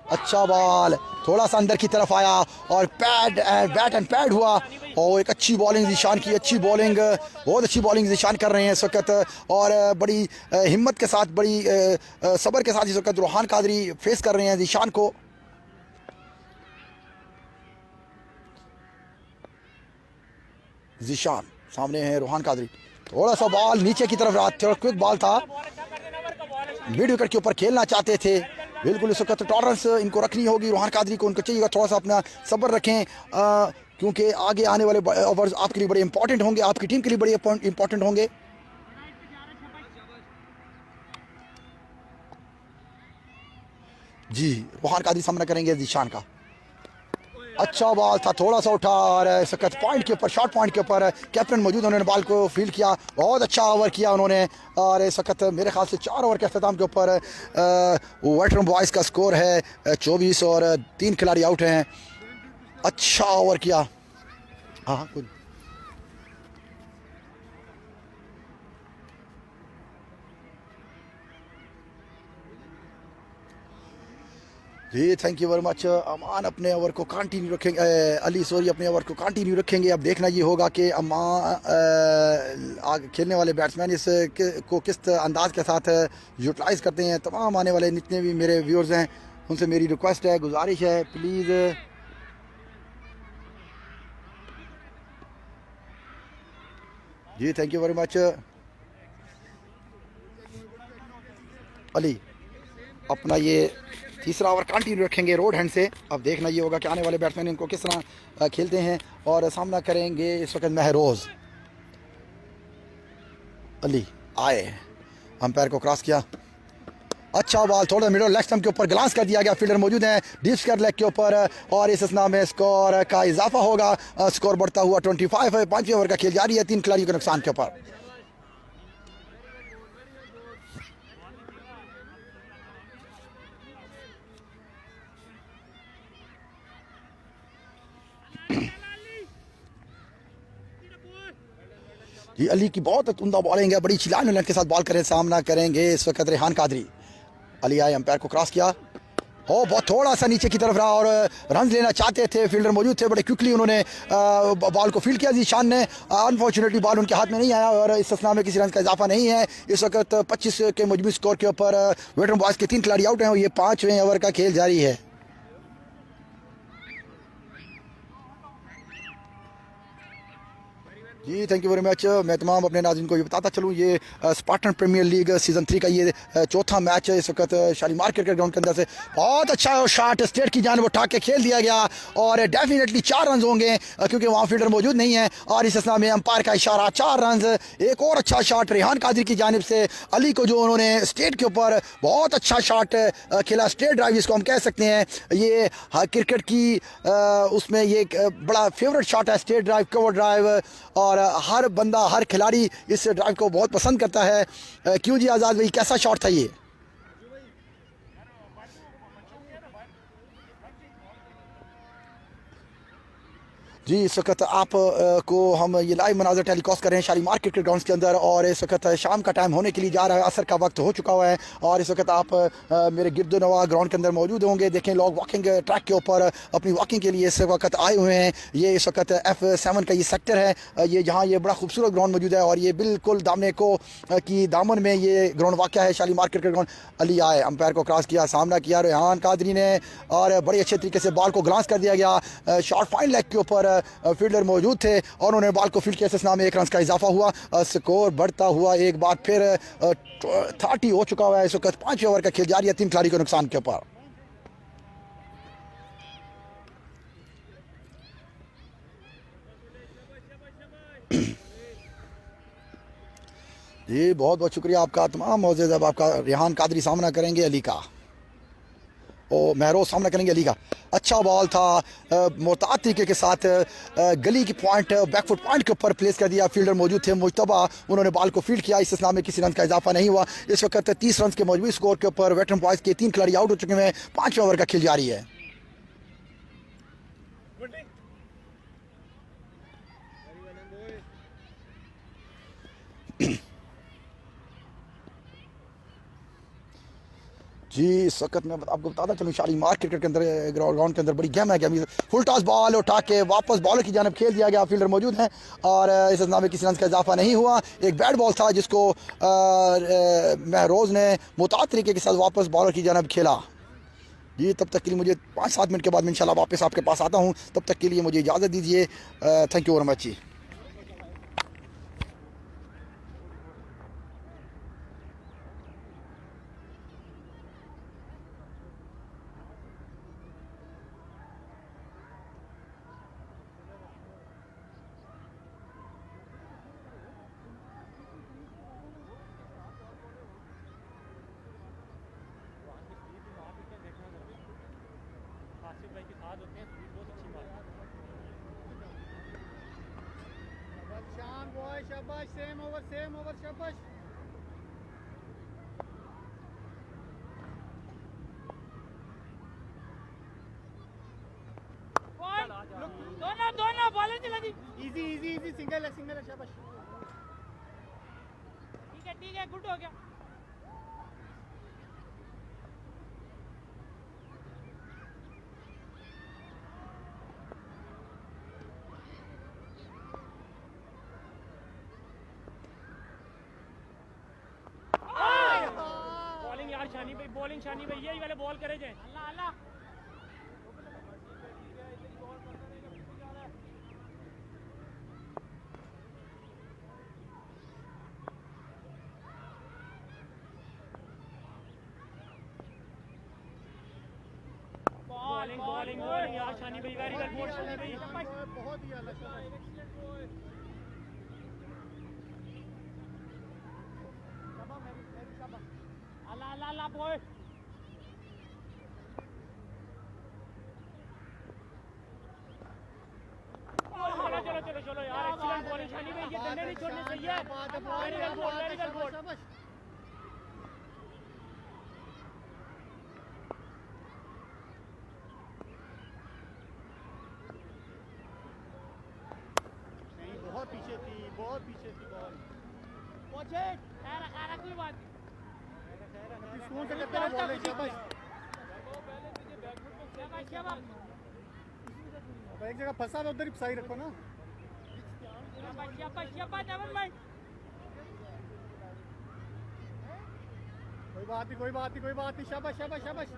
अच्छा बॉल थोड़ा सा अंदर की तरफ आया और बैट एंड पैड हुआ और एक अच्छी बॉलिंग जीशान की, अच्छी बॉलिंग, बहुत अच्छी बॉलिंग जीशान कर रहे हैं इस वक्त और बड़ी हिम्मत के साथ, बड़ी सब्र के साथ इस वक्त रोहान कादरी फेस कर रहे हैं जीशान को। जीशान सामने है रोहान कादरी, थोड़ा सा बॉल नीचे की तरफ रहा, थोड़ा क्विक बॉल था, मिड विकेट के ऊपर खेलना चाहते थे। बिल्कुल इस वक्त टॉलरेंस इनको रखनी होगी रोहान कादरी को, उनको चाहिएगा थोड़ा सा अपना सब्र रखें क्योंकि आगे आने वाले ओवर्स आपके लिए बड़े इंपॉर्टेंट होंगे, आपकी टीम के लिए बड़े इंपॉर्टेंट होंगे। जी रोहान कादरी सामना करेंगे जीशान का, अच्छा बॉल था, थोड़ा सा उठा और इस वक्त पॉइंट के ऊपर, शॉर्ट पॉइंट के ऊपर कैप्टन मौजूद, उन्होंने बॉल को फील्ड किया, बहुत अच्छा ओवर किया उन्होंने और इस वक्त मेरे ख्याल से 4 ओवर के अख्ताम के ऊपर वेटरन बॉयज़ का स्कोर है 24 और 3 खिलाड़ी आउट हैं। अच्छा ओवर किया। हाँ कुछ जी थैंक यू वेरी मच। अमान अपने ओवर को कंटिन्यू रखेंगे, अली सॉरी अपने ओवर को कंटिन्यू रखेंगे। अब देखना ये होगा कि आगे खेलने वाले बैट्समैन को किस अंदाज के साथ यूटिलाइज़ करते हैं। तमाम आने वाले जितने भी मेरे व्यूअर्स हैं उनसे मेरी रिक्वेस्ट है, गुजारिश है, please ji thank you very much. Ali अपना ये तीसरा ओवर कंटिन्यू रखेंगे रोड हैंड से। अब देखना ये होगा कि आने वाले बैट्समैन इनको किस तरह खेलते हैं और सामना करेंगे इस वक्त महरोज़। अली आए, अंपायर को क्रॉस किया, अच्छा बॉल थोड़ा मिडल लेग स्टंप के ऊपर ग्लांस कर दिया गया, फील्डर मौजूद हैं डीप स्क्वायर लेग के ऊपर और इस स्ना में स्कोर का इजाफा होगा, स्कोर बढ़ता हुआ 25 है। 5वें ओवर का खेल जारी है 3 खिलाड़ियों के नुकसान के ऊपर। जी अली की बहुत उमदा बॉलिंग है, बड़ी चिलान लेंथ के साथ बॉल करें, सामना करेंगे इस वक्त रेहान कादरी। अली आए, अंपायर को क्रॉस किया, हो बहुत थोड़ा सा नीचे की तरफ रहा और रन लेना चाहते थे, फील्डर मौजूद थे, बड़े क्विकली उन्होंने बॉल को फील्ड किया जीशान ने। अनफॉर्चुनेटली बॉल उनके हाथ में नहीं आया और इस असना में किसी रन का इजाफा नहीं है। इस वक्त 25 के मजबूत स्कोर के ऊपर वेटरन बॉयज़ के 3 खिलाड़ी आउट हैं और ये 5वें ओवर का खेल जारी है। जी थैंक यू वेरी मच। मैं तमाम अपने नाज़रीन को ये बताता चलूँ, ये स्पार्टन प्रीमियर लीग सीज़न 3 का ये चौथा मैच है। इस वक्त शालीमार क्रिकेट ग्राउंड के अंदर से बहुत अच्छा शॉट स्टेट की जानिब उठा के खेल दिया गया और डेफिनेटली 4 रन होंगे क्योंकि वहाँ फील्डर मौजूद नहीं है। और इस असना में अंपायर का इशारा, 4 रन। एक और अच्छा शॉट रेहान कादरी की जानिब से अली को, जो उन्होंने स्टेट के ऊपर बहुत अच्छा शॉट खेला, स्ट्रेट ड्राइव जिसको हम कह सकते हैं। ये क्रिकेट की उसमें ये एक बड़ा फेवरेट शॉट है, स्ट्रेट ड्राइव, कवर ड्राइव, और हर बंदा, हर खिलाड़ी इस ड्राइव को बहुत पसंद करता है। क्यों जी आज़ाद भाई, कैसा शॉट था ये? जी इस वक्त आप को हम ये लाइव मनाजर टेलीकास्ट कर रहे हैं शालीमार क्रिकेट ग्राउंड्स के अंदर और इस वक्त शाम का टाइम होने के लिए जा रहा है, असर का वक्त हो चुका हुआ है और इस वक्त आप मेरे गिरदोनवा ग्राउंड के अंदर मौजूद होंगे। देखें, लोग वॉकिंग ट्रैक के ऊपर अपनी वॉकिंग के लिए इस वक्त आए हुए हैं। ये इस वक्त F7 का ये सेक्टर है, ये जहाँ ये बड़ा खूबसूरत ग्राउंड मौजूद है और ये बिल्कुल दामने को की दामन में ये ग्राउंड वाक़ है, शालीमार क्रिकेट ग्राउंड। अली आए, अंपायर को क्रॉस किया, सामना किया रेहान कादरी ने और बड़े अच्छे तरीके से बॉल को ग्लांस कर दिया गया। शॉर्ट फाइन लेग के ऊपर फील्डर मौजूद थे और उन्होंने बॉल को फील्ड किया। इस नाम में 1 रन का इजाफा हुआ, स्कोर बढ़ता हुआ एक बार फिर 30 हो चुका हुआ है। इस वक्त 5वें ओवर का खेल जारी है, 3 खिलाड़ी को नुकसान के ऊपर। जी बहुत बहुत शुक्रिया आपका तमाम मौजूद। अब आपका रेहान कादरी सामना करेंगे अली का, और महरोज सामना करेंगे अली का। अच्छा बॉल था, मोहतात तरीके के साथ गली की पॉइंट, बैकफुट पॉइंट के ऊपर प्लेस कर दिया। फील्डर मौजूद थे मुजतबा, उन्होंने बॉल को फील्ड किया। इस इस्लाम में किसी रन का इजाफा नहीं हुआ। इस वक्त 30 रन के मजबूत स्कोर के ऊपर वेटरन बॉयज़ के 3 खिलाड़ी आउट हो चुके हैं। 5वें ओवर का खेल जारी है। जी इस वक्त मैं आपको बताता चलूँ, शालीमार क्रिकेट के अंदर ग्राउंड के अंदर बड़ी गेम है। गेम फुल टॉस बॉल उठा के वापस बॉलर की जानब खेल दिया गया, फील्डर मौजूद हैं और इस नाम में किसी रन का इजाफा नहीं हुआ। एक बैट बॉल था जिसको महरोज ने मुताद तरीके के साथ वापस बॉलर की जानब खेला। जी तब तक के लिए मुझे 5-7 मिनट के बाद मैं इंशाल्लाह वापस आपके पास आता हूँ, तब तक के लिए मुझे इजाज़त दीजिए। थैंक यू वेरी मच जी। शाबाश, सेम ओवर शाबाश। दोनों दोनों बॉलें चला दी। इजी इजी इजी, सिंगल है शाबाश। ठीक है गुड हो गया। बॉलिंग यार शानी भाई, बॉलिंग शानी भाई, यही वाले बॉल करे जाए। अल्लाह अल्लाह। बॉलिंग बॉलिंग बॉलिंग यार शानी भाई, वेरी वेल बॉल शानी भाई, बहुत ही अल्लाह अल्लाह अल्लाह बॉय। चलो चलो चलो यार, एक्सीलेंट बॉलिंग शानी भाई, ये डंडे नहीं छोड़ने सही है। Very well ball, very well ball. बहुत पीछे थी बॉल पहुंचे खैर कोई बात नहीं सुकून से करते रहो बॉल शाबाश शाबाश एक जगह फंसा तो उधर ही सही रखो ना शाबाश नमन भाई कोई बात नहीं शाबाश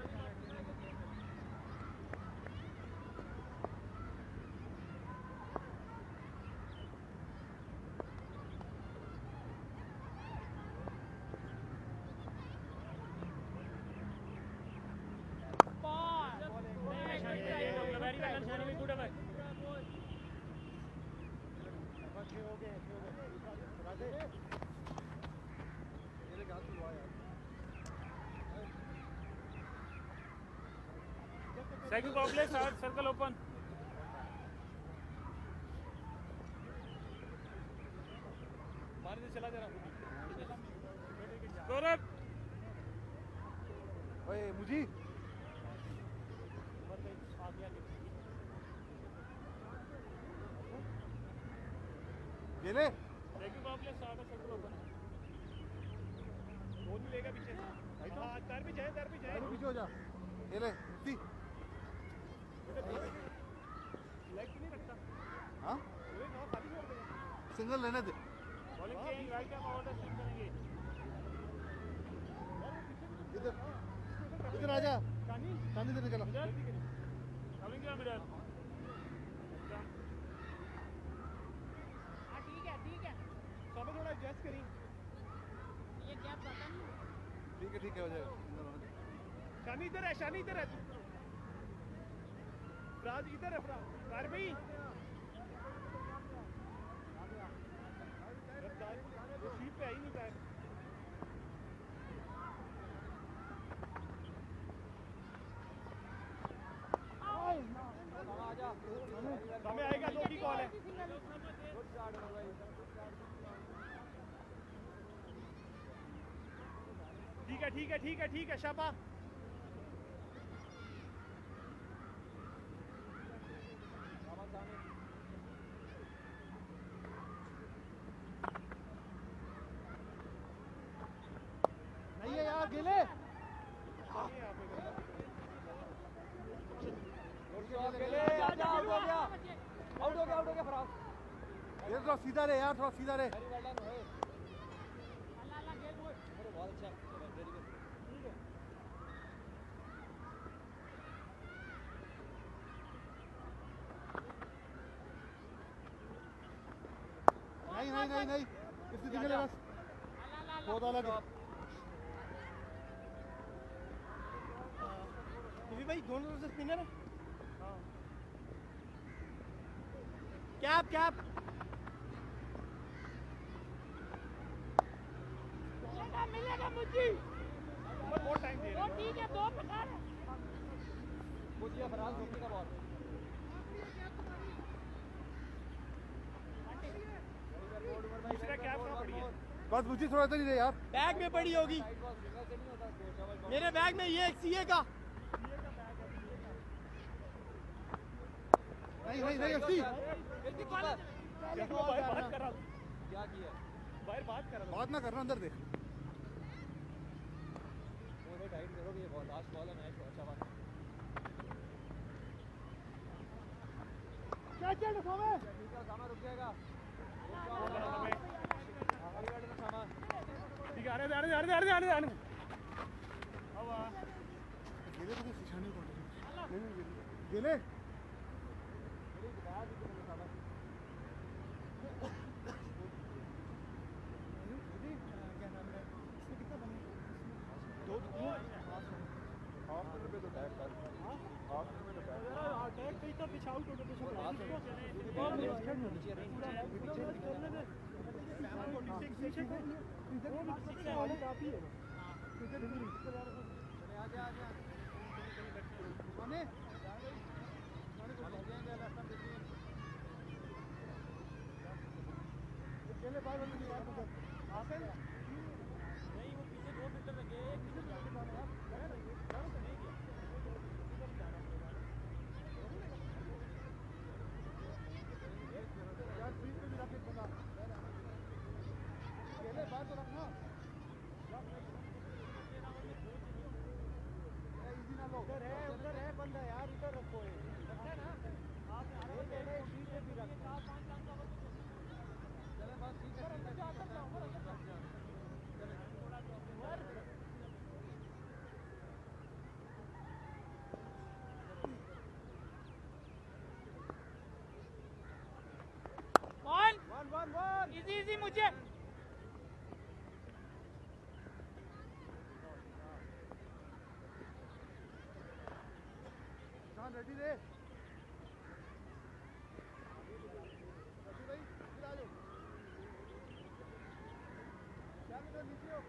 Second complex, circle open. मार दे चला जरा गौरव ओए मुझी गेले second complex circle open. गोल भी लेगा पीछे हां दर भी जाए पीछे हो जा गेले सी लेग नहीं रखता हां ये ना खाली छोड़ देगा सिंगल लेने दे बॉलिंग के राइट का ऑर्डर सेट करेंगे इधर आ जा कानी इधर निकल कमिंग क्या मिडल हां ठीक है सब थोड़ा एडजस्ट करी ये क्या पता नहीं ठीक है हो जाएगा शानी इधर है फराज इधर है कार भाई वो सीट पे आई नहीं पैर हमें आएगा दो की कॉल है ठीक है शाबा नहीं है यार गेले आउट हो गया फराज ये थोड़ा सीधा रहे यार बहुत अच्छा नहीं इससे निकले बस बहुत अलग है भाई दोनों तरफ से स्पिनर है कैप मिलेगा मुझे बहुत टाइम दे रहे हो ठीक है दो प्रकार है मुझे फराज धोनी का बॉल दूसरा कैप कहां पड़ी है बस मुझे थोड़ा इधर ही रहे यार बैग में पड़ी होगी मेरे बैग में ये एक सीए का नहीं अस्सी क्या किया बाहर बात ना करना अंदर देख टाइट करोगे ये लास्ट बॉल है मैच अच्छा बात क्या सामा रुक जाएगा ठीक है आ रहे गेले इजी इजी मुझे शान रेडी रे भाई इधर आ जाओ क्या इधर नीचे हो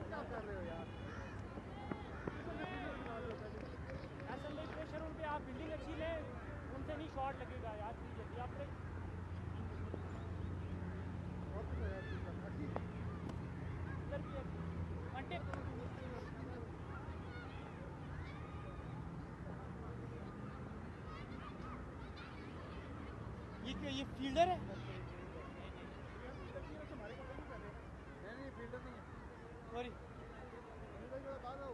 क्या कर रहे हो यार ऐसा नहीं प्रेशर उन पे आप बिल्डिंग अच्छी ले उनसे नहीं शॉट लगेगा यार प्लीज जल्दी आप इधर भी घंटे ये फील्डर है नहीं फील्डर नहीं है सॉरी भाई जरा बाहर आओ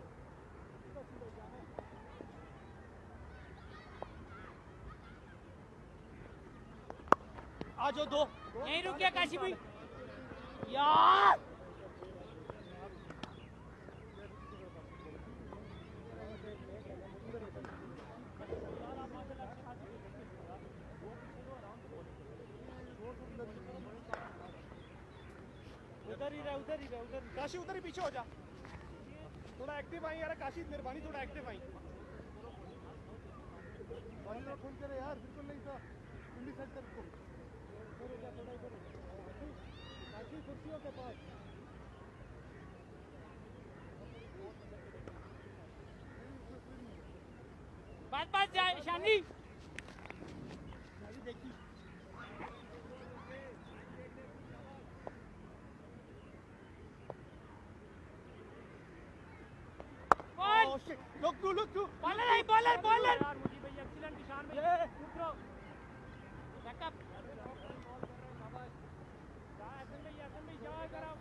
आ जाओ दो यहीं रुक गया काशी भाई यार उधर ही रहे उधर ही रहे उधर काशी उधर ही पीछे हो जा थोड़ा एक्टिव आई यार काशी मेहरबानी थोड़ा एक्टिव आई थोड़ा खुल करे यार बिल्कुल नहीं था कुंडी सेट कर इसको काशी कुर्सियों के पास बात बात जाए शानी देखी बॉल look too बॉलर है बॉलर बॉलर यार मुझे भाई एक्सीलेंट निशान भाई रुक रहो बैकअप जा ऐसे भाई जा कराओ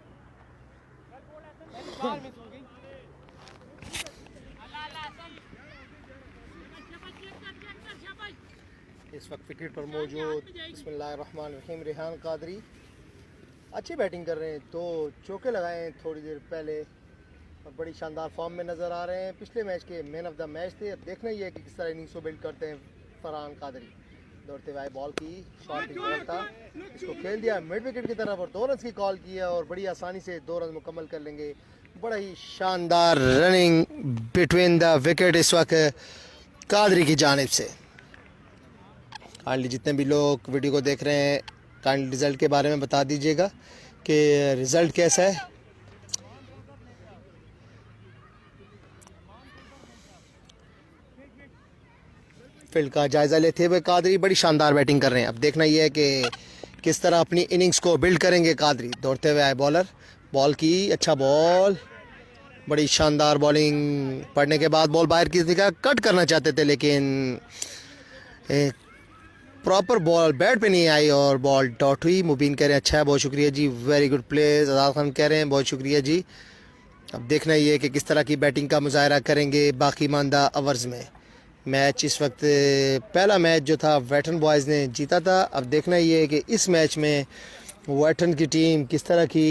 कल बॉल ऐसे बाल मिस हो गई अल्लाह अल्लाह ऐसे शाबाश इस वक्त विकेट पर मौजूद बिस्मिल्लाहिर्रहमानिर्रहीम रेहान कादरी अच्छी बैटिंग कर रहे हैं, तो चौके लगाए हैं थोड़ी देर पहले और बड़ी शानदार फॉर्म में नज़र आ रहे हैं। पिछले मैच के मैन ऑफ द मैच थे। अब देखना ही है कि किस तरह इनिंग्स को बिल्ड करते हैं फरहान कादरी। दौड़ते हुए बॉल की शॉट की तरफ था, इसको खेल दिया मिड विकेट की तरफ और 2 रन की कॉल की है और बड़ी आसानी से 2 रन मुकम्मल कर लेंगे। बड़ा ही शानदार रनिंग बिटवीन द विकेट इस वक्त कादरी की जानिब से। काइंडली जितने भी लोग वीडियो को देख रहे हैं काइंडली रिज़ल्ट के बारे में बता दीजिएगा कि रिज़ल्ट कैसा है। फील्ड का जायज़ा लेते हुए कादरी बड़ी शानदार बैटिंग कर रहे हैं। अब देखना यह है कि किस तरह अपनी इनिंग्स को बिल्ड करेंगे कादरी। दौड़ते हुए आए बॉलर, बॉल की अच्छा बॉल, बड़ी शानदार बॉलिंग पड़ने के बाद बॉल बाहर की दिखा कट करना चाहते थे लेकिन प्रॉपर बॉल बैट पे नहीं आई और बॉल डॉट हुई। मुबीन कह रहे हैं अच्छा है, बहुत शुक्रिया जी, वेरी गुड प्लेस। आज़ाद खान कह रहे हैं बहुत शुक्रिया जी। अब देखना ये है कि किस तरह की बैटिंग का मुजाहरा करेंगे बाकी मानदा ओवर्स में। मैच इस वक्त पहला मैच जो था वेटन बॉयज़ ने जीता था। अब देखना ये है कि इस मैच में वेटन की टीम किस तरह की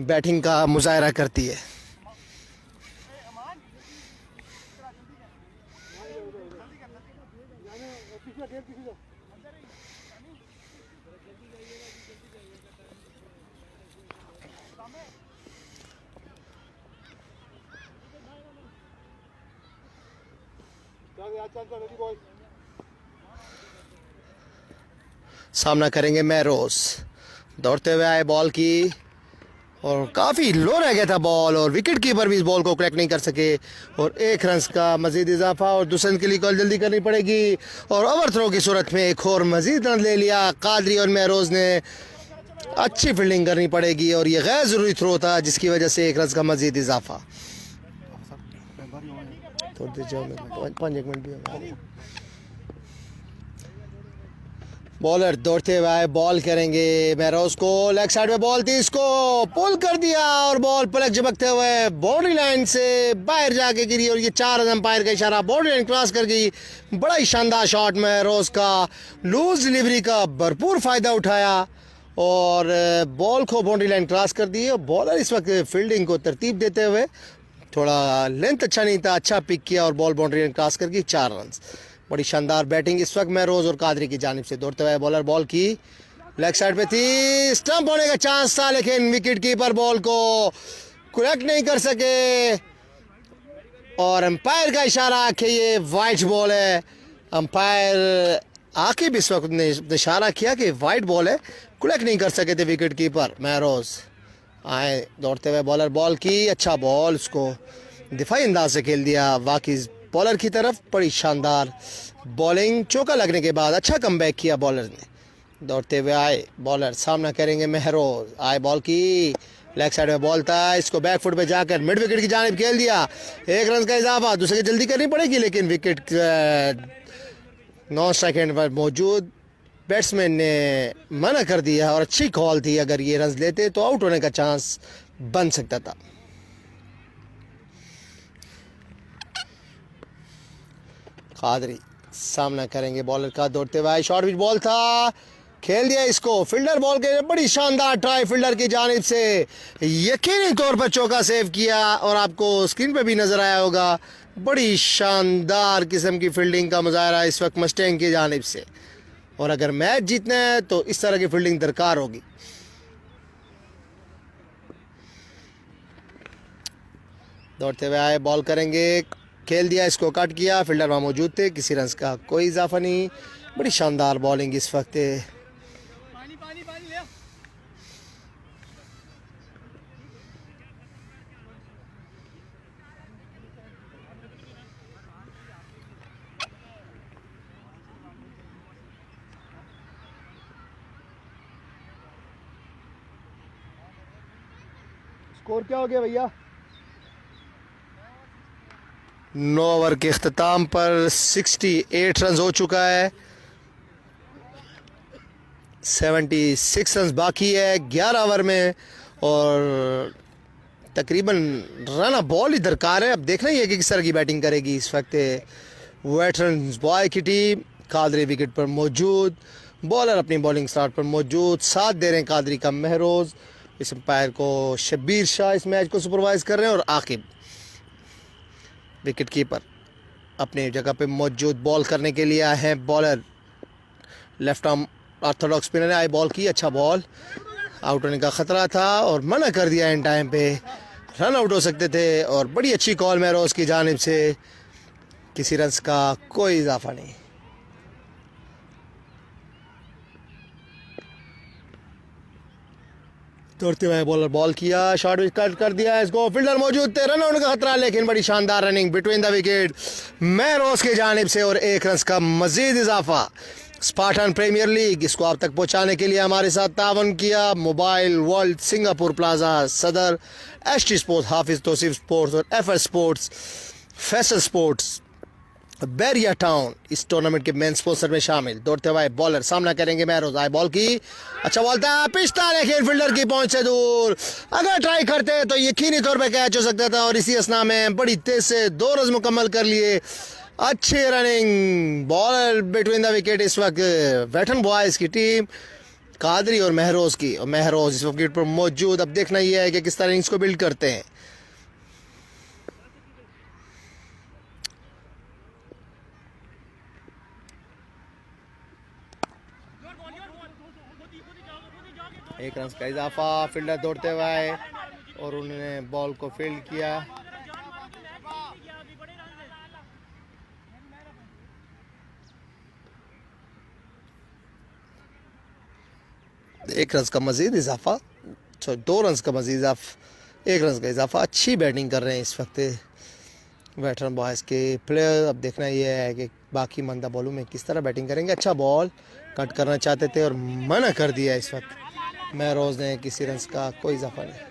बैटिंग का मुजाहरा करती है। सामना करेंगे मैरोस। दौड़ते हुए आए बॉल की और काफ़ी लो रह गया था बॉल और विकेट कीपर भी इस बॉल को क्रैक नहीं कर सके और 1 रन का मजीद इजाफा और दूसरे के लिए कॉल जल्दी करनी पड़ेगी और ओवर थ्रो की सूरत में एक और मजीद रन ले लिया कादरी और महरोज ने। अच्छी फील्डिंग करनी पड़ेगी और ये गैर ज़रूरी थ्रो था जिसकी वजह से 1 रन का मजीद इजाफा। थोड़ी देर जाओ 5-1 मिनट भी होगा। बॉलर दौड़ते हुए आए, बॉल करेंगे महरोज को, लेग साइड में बॉल थी, इसको पुल कर दिया और बॉल पलक झपकते हुए बाउंड्री लाइन से बाहर जाके गिरी और ये 4 रन अंपायर का इशारा बाउंड्री लाइन क्रॉस कर गई। बड़ा ही शानदार शॉट महरोज का, लूज डिलीवरी का भरपूर फ़ायदा उठाया और बॉल को बाउंड्री लाइन क्रॉस कर दी है। बॉलर इस वक्त फील्डिंग को तरतीब देते हुए, थोड़ा लेंथ अच्छा नहीं था, अच्छा पिक किया और बॉल बाउंड्री लाइन क्रॉस करके 4 रन। बड़ी शानदार बैटिंग इस वक्त महरोज और कादरी की जानिब से। दौड़ते हुए बॉलर बॉल की लेग साइड पे थी, स्टंप होने का चांस था लेकिन विकेट कीपर बॉल को करेक्ट नहीं कर सके और अंपायर का इशारा कि ये वाइट बॉल है। अंपायर आके भी इस वक्त ने इशारा किया कि वाइट बॉल है, करेक्ट नहीं कर सके थे विकेट कीपर महरोज। आए दौड़ते हुए बॉलर बॉल की, अच्छा बॉल, उसको दिफाई अंदाज से खेल दिया वाकिज बॉलर की तरफ। बड़ी शानदार बॉलिंग, चौका लगने के बाद अच्छा कमबैक किया बॉलर ने। दौड़ते हुए आए बॉलर, सामना करेंगे महरोज। आए बॉल की, लेग साइड में बॉल था, इसको बैक फुट पे जाकर मिड विकेट की जानिब खेल दिया। 1 रन का इजाफा, दूसरे की जल्दी करनी पड़ेगी लेकिन विकेट 9 सेकंड पर मौजूद बैट्समैन ने मना कर दिया और अच्छी कॉल थी। अगर ये रन लेते तो आउट होने का चांस बन सकता था। कादरी सामना करेंगे बॉलर का। दौड़ते हुए शॉर्ट पिच बॉल था, खेल दिया इसको, फील्डर बॉल के बड़ी शानदार ट्राई फील्डर की जानिब से, यकीनी तौर पर चौका सेव किया और आपको स्क्रीन पे भी नजर आया होगा। बड़ी शानदार किस्म की फील्डिंग का मुजाहरा इस वक्त मस्टैंग की जानिब से और अगर मैच जीतना है तो इस तरह की फील्डिंग दरकार होगी। दौड़ते हुए आए बॉल करेंगे, खेल दिया इसको, कट किया, फील्डर वहाँ मौजूद थे, किसी रन का कोई इजाफा नहीं। बड़ी शानदार बॉलिंग इस वक्त है। स्कोर क्या हो गया भैया? 9 ओवर के अख्ताम पर 68 रन हो चुका है, 76 रन बाकी है 11 ओवर में और तकरीबन रन बॉल ही दरकार है। अब देखना ही है कि किस तरह की बैटिंग करेगी इस वक्त वेटरन्स बॉय की टीम। कादरी विकेट पर मौजूद, बॉलर अपनी बॉलिंग स्टार्ट पर मौजूद, साथ दे रहे हैं कादरी का महरोज। इस अंपायर को शब्बीर शाह इस मैच को सुपरवाइज कर रहे हैं और आकिब विकेट कीपर अपनी जगह पे मौजूद। बॉल करने के लिए आए हैं bowler, left arm Orthodox spinner ने आई बॉल की, अच्छा बॉल, आउट होने का खतरा था और मना कर दिया इन टाइम पे, रन आउट हो सकते थे और बड़ी अच्छी कॉल महरोज की जानिब से, किसी रन का कोई इजाफा नहीं। दौड़ते हुए बॉलर बॉल किया, शॉर्ट विकेट कट कर दिया इसको, फील्डर मौजूद थे, रन आउट का खतरा लेकिन बड़ी शानदार running between the wicket Mehroz की जानिब से और 1 रन का मजीद इजाफा। स्पार्टन प्रीमियर लीग, इसको आप तक पहुंचाने के लिए हमारे साथ तावन किया mobile world, Singapore plaza, Saddar, ST sports, Hafiz Tauseef sports और FS sports, Faisal sports, Bahria town इस टूर्नामेंट के मेन स्पॉन्सर में शामिल। दौड़ते हुए बॉलर, सामना करेंगे महरोज। आए बॉल की, अच्छा बॉल था, पिछता लेकिन फील्डर की पहुंच से दूर। अगर ट्राई करते तो यकीनी तौर पे कैच हो सकता था और इसी असना में बड़ी तेज से 2 रन मुकम्मल कर लिए। अच्छी running, bowler between the wicket इस वक्त वेटरन बॉयज की टीम कादरी और महरोज की, और महरोज इस विकेट पर मौजूद। अब देखना यह है कि किस तरह इनिंग्स को बिल्ड करते हैं। एक रन का इजाफा, फील्डर दौड़ते हुए आए और उन्होंने बॉल को फील्ड किया। एक रन का मजीद इजाफा, 2 रन का मजीद इजाफा, 1 रन का इजाफा। अच्छी बैटिंग कर रहे हैं इस वक्त वेटरन बॉयज़ के प्लेयर। अब देखना यह है कि बाकी मंदा बॉलों में किस तरह बैटिंग करेंगे। अच्छा बॉल कट करना चाहते थे और मना कर दिया इस वक्त महरोज ने, किसी रन का कोई इजाफा नहीं।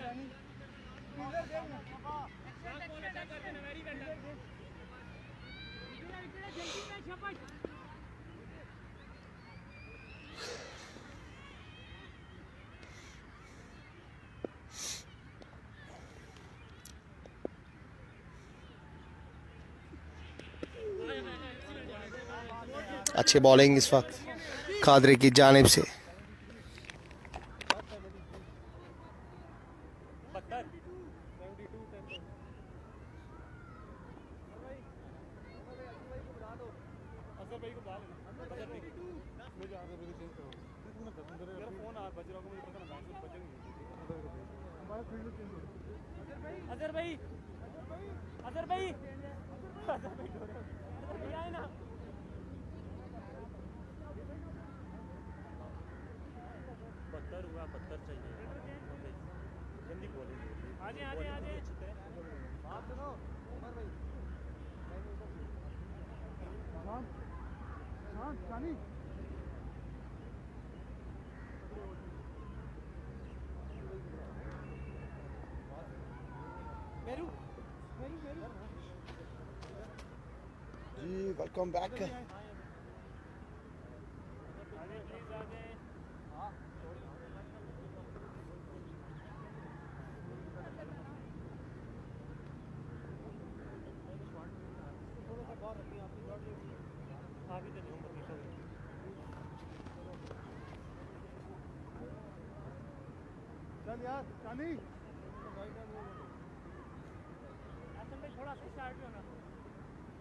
अच्छी बॉलिंग इस वक्त कादरी की जानिब से। अजहर भाई अजहर भाई आए ना पत्थर हुआ पत्थर चाहिए जल्दी बोलेंगे आजे आजे आजे बात सुनो उमर भाई शांत शानी मेरू मेरू मेरू जी वेलकम बैक। आजे प्लीज आजे आगे चलो चल यार शानी आसम भाई थोड़ा सा साइड में ना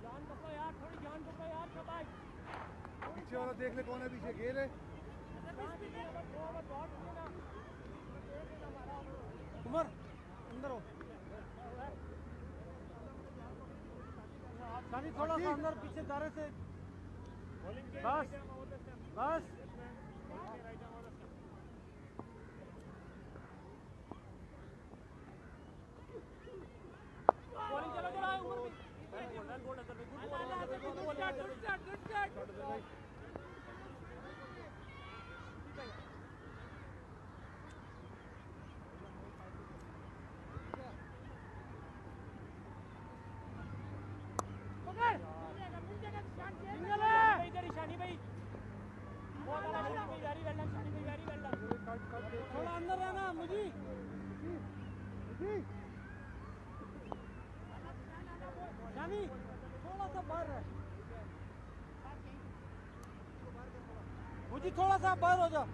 जान पकड़ो यार थोड़ी जान पकड़ो यार शाबाश पीछे वाला देख ले कौन है पीछे गेल है उमर अंदर हो शानी थोड़ा सा अंदर पीछे दारे से बस बस बॉलिंग चलो चलो उमर गोल अंदर गुड गुड थोड़ा अंदर रहना मुझे शानी थोड़ा सा बाहर है मुझे थोड़ा सा बाहर हो जा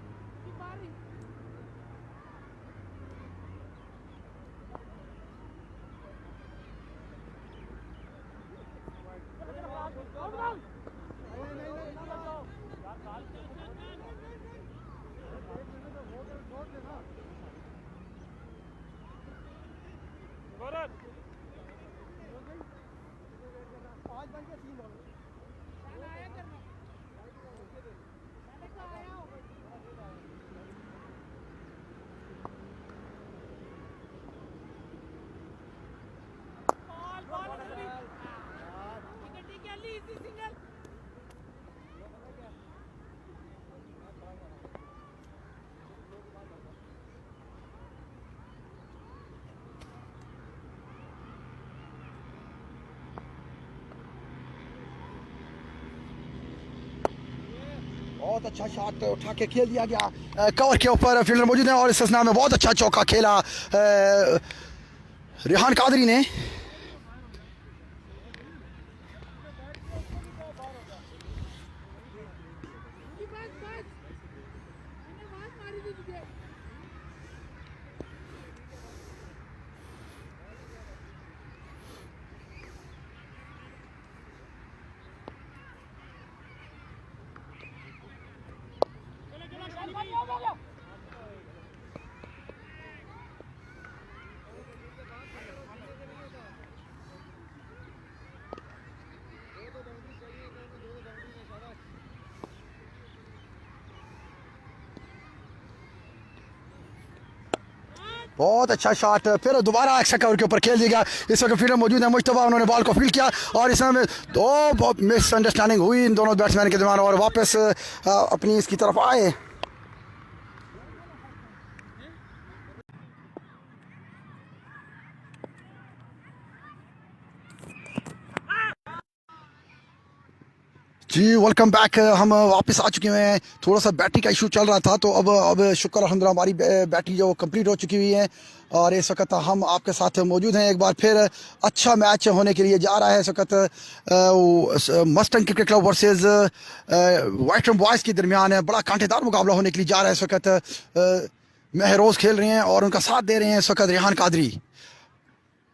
बहुत अच्छा शॉट उठा के खेल दिया गया कवर के ऊपर फील्डर मौजूद है और इस सिलसिला में बहुत अच्छा चौका खेला रेहान कादरी ने। बहुत अच्छा शॉट फिर दोबारा एक्स्ट्रा कवर के ऊपर खेल दिया गया। इस वक्त फील्डर मौजूद है मुश्तबा, उन्होंने बॉल को फील्ड किया और इसमें दो मिसअंडरस्टैंडिंग हुई इन दोनों बैट्समैन के दरमियान और वापस अपनी इसकी तरफ आए। जी वेलकम बैक। हम वापस आ चुके हैं। थोड़ा सा बैटरी का इशू चल रहा था तो अब शुक्र अल्हम्दुलिल्लाह हमारी बैटरी जो कंप्लीट हो चुकी हुई है और इस वक्त हम आपके साथ मौजूद हैं। एक बार फिर अच्छा मैच होने के लिए जा रहा है इस वक्त Mustang Cricket Club versus Veteran Boys के दरमियान है। बड़ा कांटेदार मुकाबला होने के लिए जा रहा है इस वक्त। महरोज खेल रहे हैं और उनका साथ दे रहे हैं इस वक्त रेहान कादरी।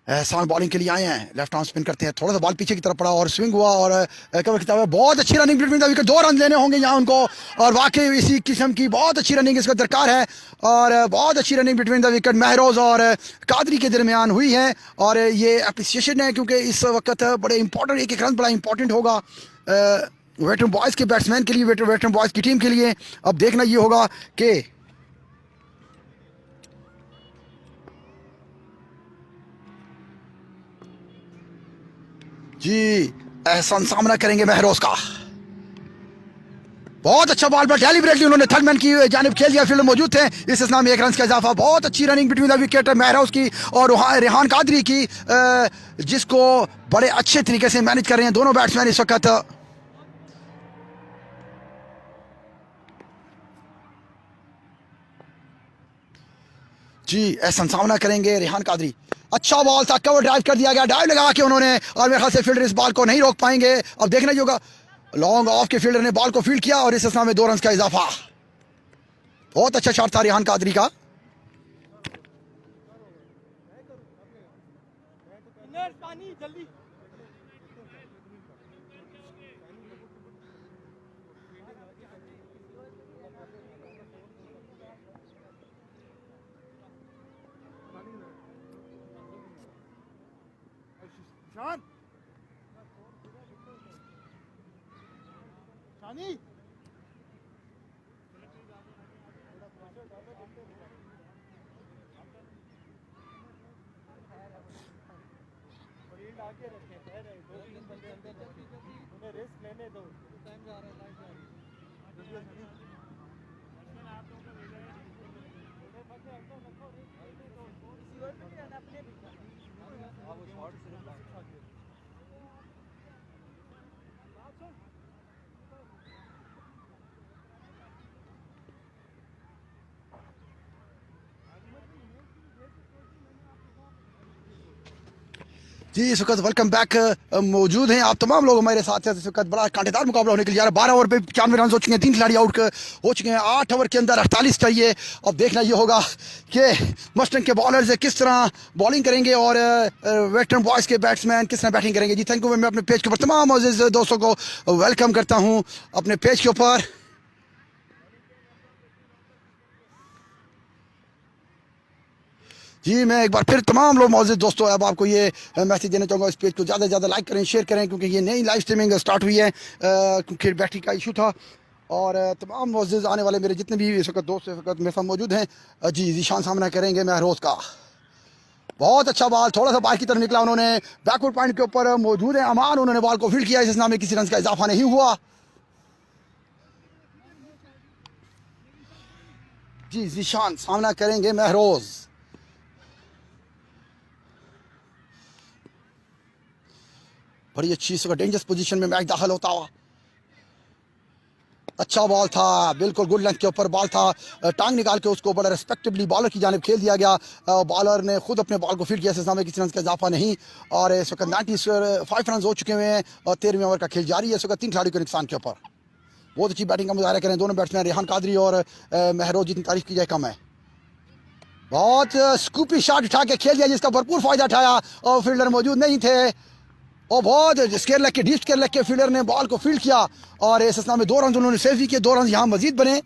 एहसान बॉलिंग के लिए आए हैं, लेफ्ट आर्म स्पिन करते हैं, थोड़ा सा बॉल पीछे की तरफ पड़ा और स्विंग हुआ और कवर किया हुआ। बहुत अच्छी running between the wicket, 2 run लेने होंगे यहाँ उनको और वाकई इसी किस्म की बहुत अच्छी रनिंग इसको दरकार है और बहुत अच्छी running between the wicket Mehroz और कादरी के दरमियान हुई है और ये अप्रिसिएशन है क्योंकि इस वक्त बड़े इंपॉर्टेंट एक रन बड़ा इंपॉर्टेंट होगा वेटरन बॉयज़ के बैट्समैन के लिए, वेटरन बॉयज़ की टीम के लिए। अब देखना ये होगा कि जी एहसान सामना करेंगे महरोज का। बहुत अच्छा बॉल पर डेलिबरेटली उन्होंने थर्डमैन की जानिब खेल दिया, फील्ड मौजूद थे, इस स्नाम में 1 रन का इजाफा। बहुत अच्छी running between the wicket Mehroz की और रेहान कादरी की, जिसको बड़े अच्छे तरीके से मैनेज कर रहे हैं दोनों बैट्समैन इस वक्त। जी एहसान सामना करेंगे रेहान कादरी। अच्छा बॉल था, कवर ड्राइव कर दिया गया, ड्राइव लगा के उन्होंने और मेरे ख्याल से फील्डर इस बॉल को नहीं रोक पाएंगे। अब देखना ही होगा, लॉन्ग ऑफ के फील्डर ने बॉल को फील्ड किया और इस स्नाम में 2 रन का इजाफा। बहुत अच्छा शॉट था रेहान कादरी का। शान शानी आगे रखे, दो-तीन बंदे अंदर रखे, उन्हें रेस्ट लेने दो। टाइम जा रहा है, लाइट जा रही है। जी इस वक्त वेलकम बैक मौजूद हैं आप तमाम लोग हमारे साथ हैं। इस वक्त बड़ा कांटेदार मुकाबला होने के लिए 12 ओवर पे 95 रन हो चुके हैं, 3 खिलाड़ी आउट हो चुके हैं, 8 ओवर के अंदर 48 चाहिए। अब देखना ये होगा कि मस्टंग के बॉलर्स किस तरह बॉलिंग करेंगे और वेटरन बॉयज़ के बैट्समैन किस तरह बैटिंग करेंगे। जी थैंक यू। मैं अपने पेज के ऊपर तमाम अज़ीज़ दोस्तों को वेलकम करता हूँ अपने पेज के ऊपर। जी मैं एक बार फिर तमाम लोग मौजूद दोस्तों अब आपको ये मैसेज देना चाहूँगा, इस पेज को ज़्यादा से ज़्यादा लाइक करें, शेयर करें, क्योंकि ये नई लाइव स्ट्रीमिंग स्टार्ट हुई है क्योंकि बैटरी का इशू था और तमाम मौजूद आने वाले मेरे जितने भी इस वक्त दोस्त इस वक्त मेरे साथ मौजूद हैं। जी जीशान सामना करेंगे महरोज का। बहुत अच्छा बॉल, थोड़ा सा बाहर की तरफ निकला, उन्होंने बैकवर्ड पॉइंट के ऊपर मौजूद है अमान, उन्होंने बॉल को फील्ड किया, इस नाम में किसी रन का इजाफा नहीं हुआ। जी जीशान सामना करेंगे महरोज। बड़ी अच्छी डेंजरस पोजीशन में मैच दाखिल होता हुआ। अच्छा बॉल था, बिल्कुल गुड लेंथ के ऊपर बॉल था, टांग निकाल के उसको बड़ा रिस्पेक्टेबली बॉलर की जानिब खेल दिया गया। बॉलर ने खुद अपने बॉल को फील्ड किया, इस में किसी रन का इजाफा नहीं और इस वक्त 95 रन हो चुके हुए हैं और 13वें ओवर का खेल जारी है। इस वक्त 3 खिलाड़ियों के नुकसान के ऊपर बहुत अच्छी बैटिंग का मुजाहरा करें दोनों बैट्समैन रेहान कादरी और महरोज, जितनी तारीफ की जाए कम है। बहुत स्कूपी शॉट उठा के खेल दिया जिसका भरपूर फायदा उठाया और फील्डर मौजूद नहीं थे और बहुत स्केयर लग के डीप स्केयर लग के फील्डर ने बॉल को फील्ड किया और इस में 2 रन उन्होंने सेव भी किए, 2 रन यहाँ मजीद बने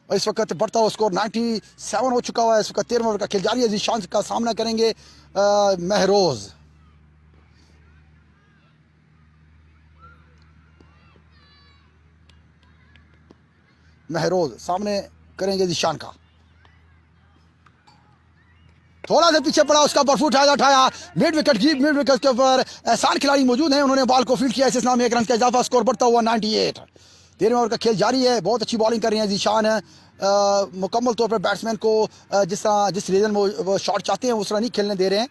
और इस वक्त बढ़ता हुआ स्कोर 97 हो चुका हुआ है। इस वक्त 13वें ओवर का खेल जारी है। जीशान का सामना करेंगे महरोज। महरोज सामने करेंगे जीशान का। थोड़ा सा पीछे पड़ा, उसका बर्फ उठाया मिड विकेट के ऊपर एहसान खिलाड़ी मौजूद हैं, उन्होंने बॉल को फील्ड किया, इस नाम में 1 रन का इजाफा, स्कोर बढ़ता हुआ 98। 13वें ओवर का खेल जारी है। बहुत अच्छी बॉलिंग कर रही हैं जीशान, मुकम्मल तौर पर बैट्समैन को जिस रीजन में वो शॉट चाहते हैं उस तरह नहीं खेलने दे रहे हैं।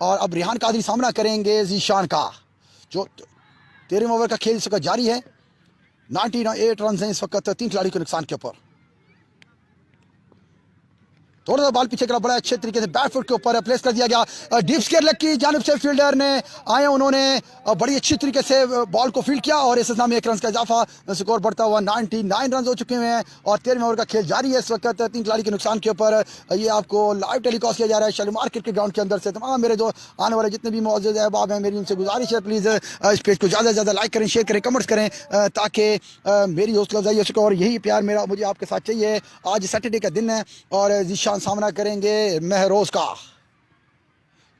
और अब रेहान कादरी सामना करेंगे जीशान का, जो 13वें ओवर का खेल इस वक्त जारी है। 98 रन हैं इस वक्त 3 खिलाड़ी के नुकसान के ऊपर। थोड़ा सा बॉल पीछे करा, बड़ा अच्छे तरीके से बैक फुट के ऊपर प्लेस कर दिया गया। डीप स्केयर लेग की जानिब से फील्डर ने आए, उन्होंने बड़ी अच्छी तरीके से बॉल को फील्ड किया और इस नाम में 1 रन का इजाफा, स्कोर बढ़ता हुआ 99 रन हो चुके हैं और 13वें ओवर का खेल जारी है इस वक्त। 3 खिलाड़ी के नुकसान के ऊपर ये आपको लाइव टेलीकास्ट किया जा रहा है शालीमार क्रिकेट ग्राउंड के अंदर से। तमाम मेरे जो आने वाले जितने भी मौजूद अहबाब हैं, मेरी उनसे गुजारिश है प्लीज़ इस पेज को ज़्यादा से ज़्यादा लाइक करें, शेयर करें, कमेंट्स करें ताकि मेरी हौसला अफजाई हो सके और यही प्यार मेरा मुझे आपके साथ चाहिए। आज सैटरडे का दिन है और जीशान सामना करेंगे महरोज का।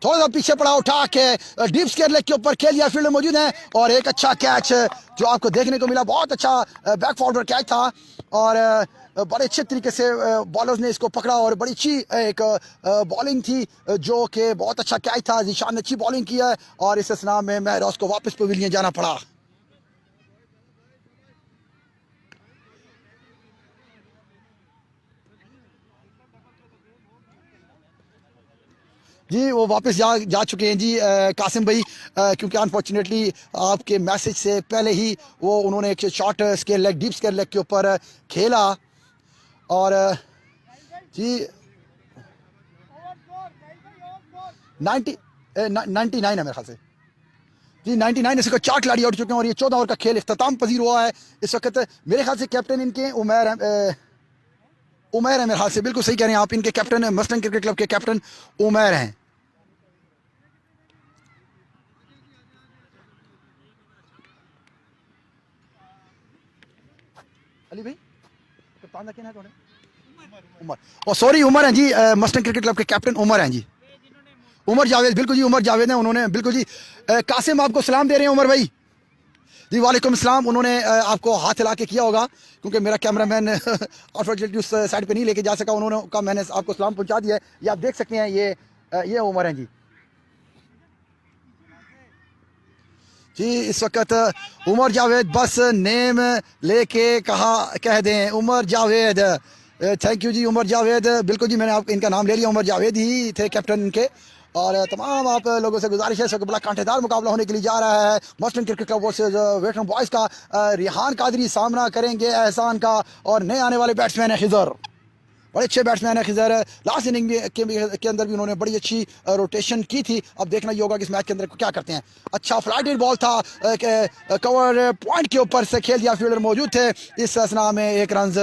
थोड़ा सा पीछे पड़ा, उठा के डीप स्केयर लेग के ऊपर खेल दिया, फील्ड में मौजूद है और एक अच्छा कैच जो आपको देखने को मिला, बहुत अच्छा बैक फॉरवर्ड कैच था और बड़े अच्छे तरीके से बॉलर्स ने इसको पकड़ा और बड़ी अच्छी एक बॉलिंग थी जो कि बहुत अच्छा कैच था। जीशान ने अच्छी बॉलिंग की है और इस असना में महरोज को वापस पवेलियन जाना पड़ा। जी वो वापस जा चुके हैं जी कासिम भाई, क्योंकि अनफॉर्चुनेटली आपके मैसेज से पहले ही वो उन्होंने एक short square leg, deep square leg के ऊपर खेला और जी 99 है मेरे ख्याल से जी, 99 इसका 4 खिलाड़ी आउट चुके हैं और ये 14 ओवर का खेल इख्तिताम पजीर हुआ है इस वक्त। मेरे ख्याल से कैप्टन इनके उमैर है मेरे ख्याल से, बिल्कुल सही कह रहे हैं आप, इनके कैप्टन मसलन क्रिकेट क्लब के कैप्टन उमैर हैं। अली भाई कप्तान क्या है उमर, और सॉरी उमर हैं जी, मसलन क्रिकेट क्लब के कैप्टन उमर हैं जी, उमर जावेद, बिल्कुल जी उमर जावेद हैं, उन्होंने बिल्कुल जी। कासिम आपको सलाम दे रहे हैं उमर भाई जी, वालेकुम सलाम। उन्होंने आपको हाथ हिला के किया होगा क्योंकि मेरा कैमरामैन अनफॉर्चुनेटली उस साइड पे नहीं लेके जा सका, उन्होंने का मैंने आपको सलाम पहुंचा दिया है। ये आप देख सकते हैं, ये उमर हैं जी। जी इस वक्त उमर जावेद, बस नेम लेके कह दें उमर जावेद। थैंक यू जी उमर जावेद, बिल्कुल जी मैंने आप इनका नाम ले लिया, उमर जावेद ही थे कैप्टन इनके। और तमाम आप लोगों से गुजारिश है, बड़ा कांटेदार मुकाबला होने के लिए जा रहा है। मसलन cricket Club versus Veteran Boys का। रिहान कादरी सामना करेंगे एहसान का और नए आने वाले बैट्समैन है खिजर, बड़े अच्छे बैट्समैन है खिजर। लास्ट इनिंग के अंदर भी उन्होंने बड़ी अच्छी रोटेशन की थी। अब देखना ये होगा कि इस मैच के अंदर क्या करते हैं। अच्छा फ्लाइटेड बॉल था, कवर पॉइंट के ऊपर से खेल दिया, फील्डर मौजूद थे, इस असना में 1 रन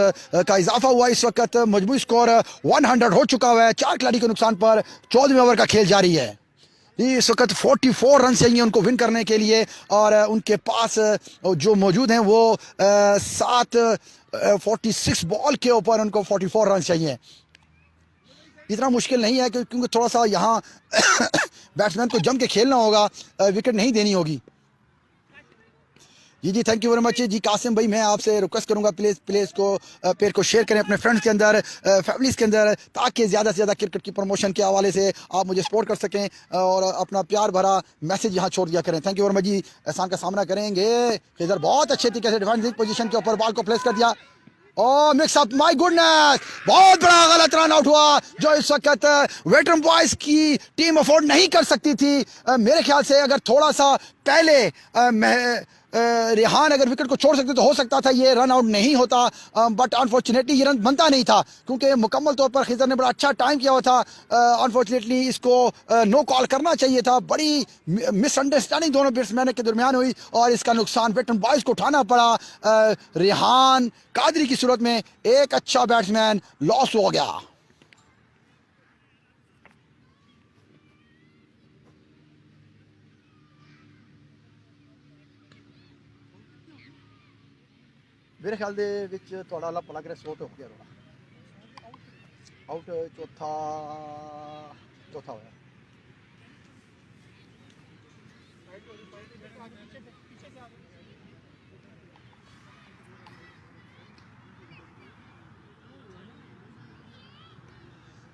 का इजाफा हुआ। इस वक्त मजमूई स्कोर 100 हो चुका हुआ है, 4 खिलाड़ी के नुकसान पर 14वें ओवर का खेल जारी है। इस वक्त 44 रन चाहिए उनको विन करने के लिए और उनके पास जो मौजूद हैं वो 46 बॉल के ऊपर उनको 44 रन चाहिए। इतना मुश्किल नहीं है क्योंकि थोड़ा सा यहाँ बैट्समैन को जम के खेलना होगा, विकेट नहीं देनी होगी। जी थैंक यू वेरी मच जी कासिम भाई, मैं आपसे रिक्वेस्ट करूंगा प्लीज़ पेज को शेयर करें अपने फ्रेंड्स के अंदर, फैमिलीज़ के अंदर, ताकि ज़्यादा से ज़्यादा क्रिकेट की प्रमोशन के हवाले से आप मुझे सपोर्ट कर सकें और अपना प्यार भरा मैसेज यहाँ छोड़ दिया करें। थैंक यू वेरी मच जी। एहसान का सामना करेंगे इधर, बहुत अच्छे तरीके से डिफेंसिव पोजीशन के ऊपर बॉल को प्लेस कर दिया। ओ मिक्स अप, माय गुडनेस, बहुत बड़ा गलत रन आउट हुआ जो इस वक्त वेटरन बॉयज़ की टीम अफोर्ड नहीं कर सकती थी। मेरे ख्याल से अगर थोड़ा सा पहले रिहान अगर विकेट को छोड़ सकते तो हो सकता था ये रन आउट नहीं होता, बट अनफॉर्चुनेटली ये रन बनता नहीं था क्योंकि मुकम्मल तौर पर खिजर ने बड़ा अच्छा टाइम किया हुआ था। अनफॉर्चुनेटली इसको नो कॉल करना चाहिए था। बड़ी मिसअंडरस्टैंडिंग दोनों बैट्समैन के दरमियान हुई और इसका नुकसान वेटरन बॉयज़ को उठाना पड़ा। रिहान कादरी की सूरत में एक अच्छा बैट्समैन लॉस हो गया। मेरे ख्याल दे विच थोड़ा अल्लाह भला करे स्लो तो हो गया आउट, चौथा होया।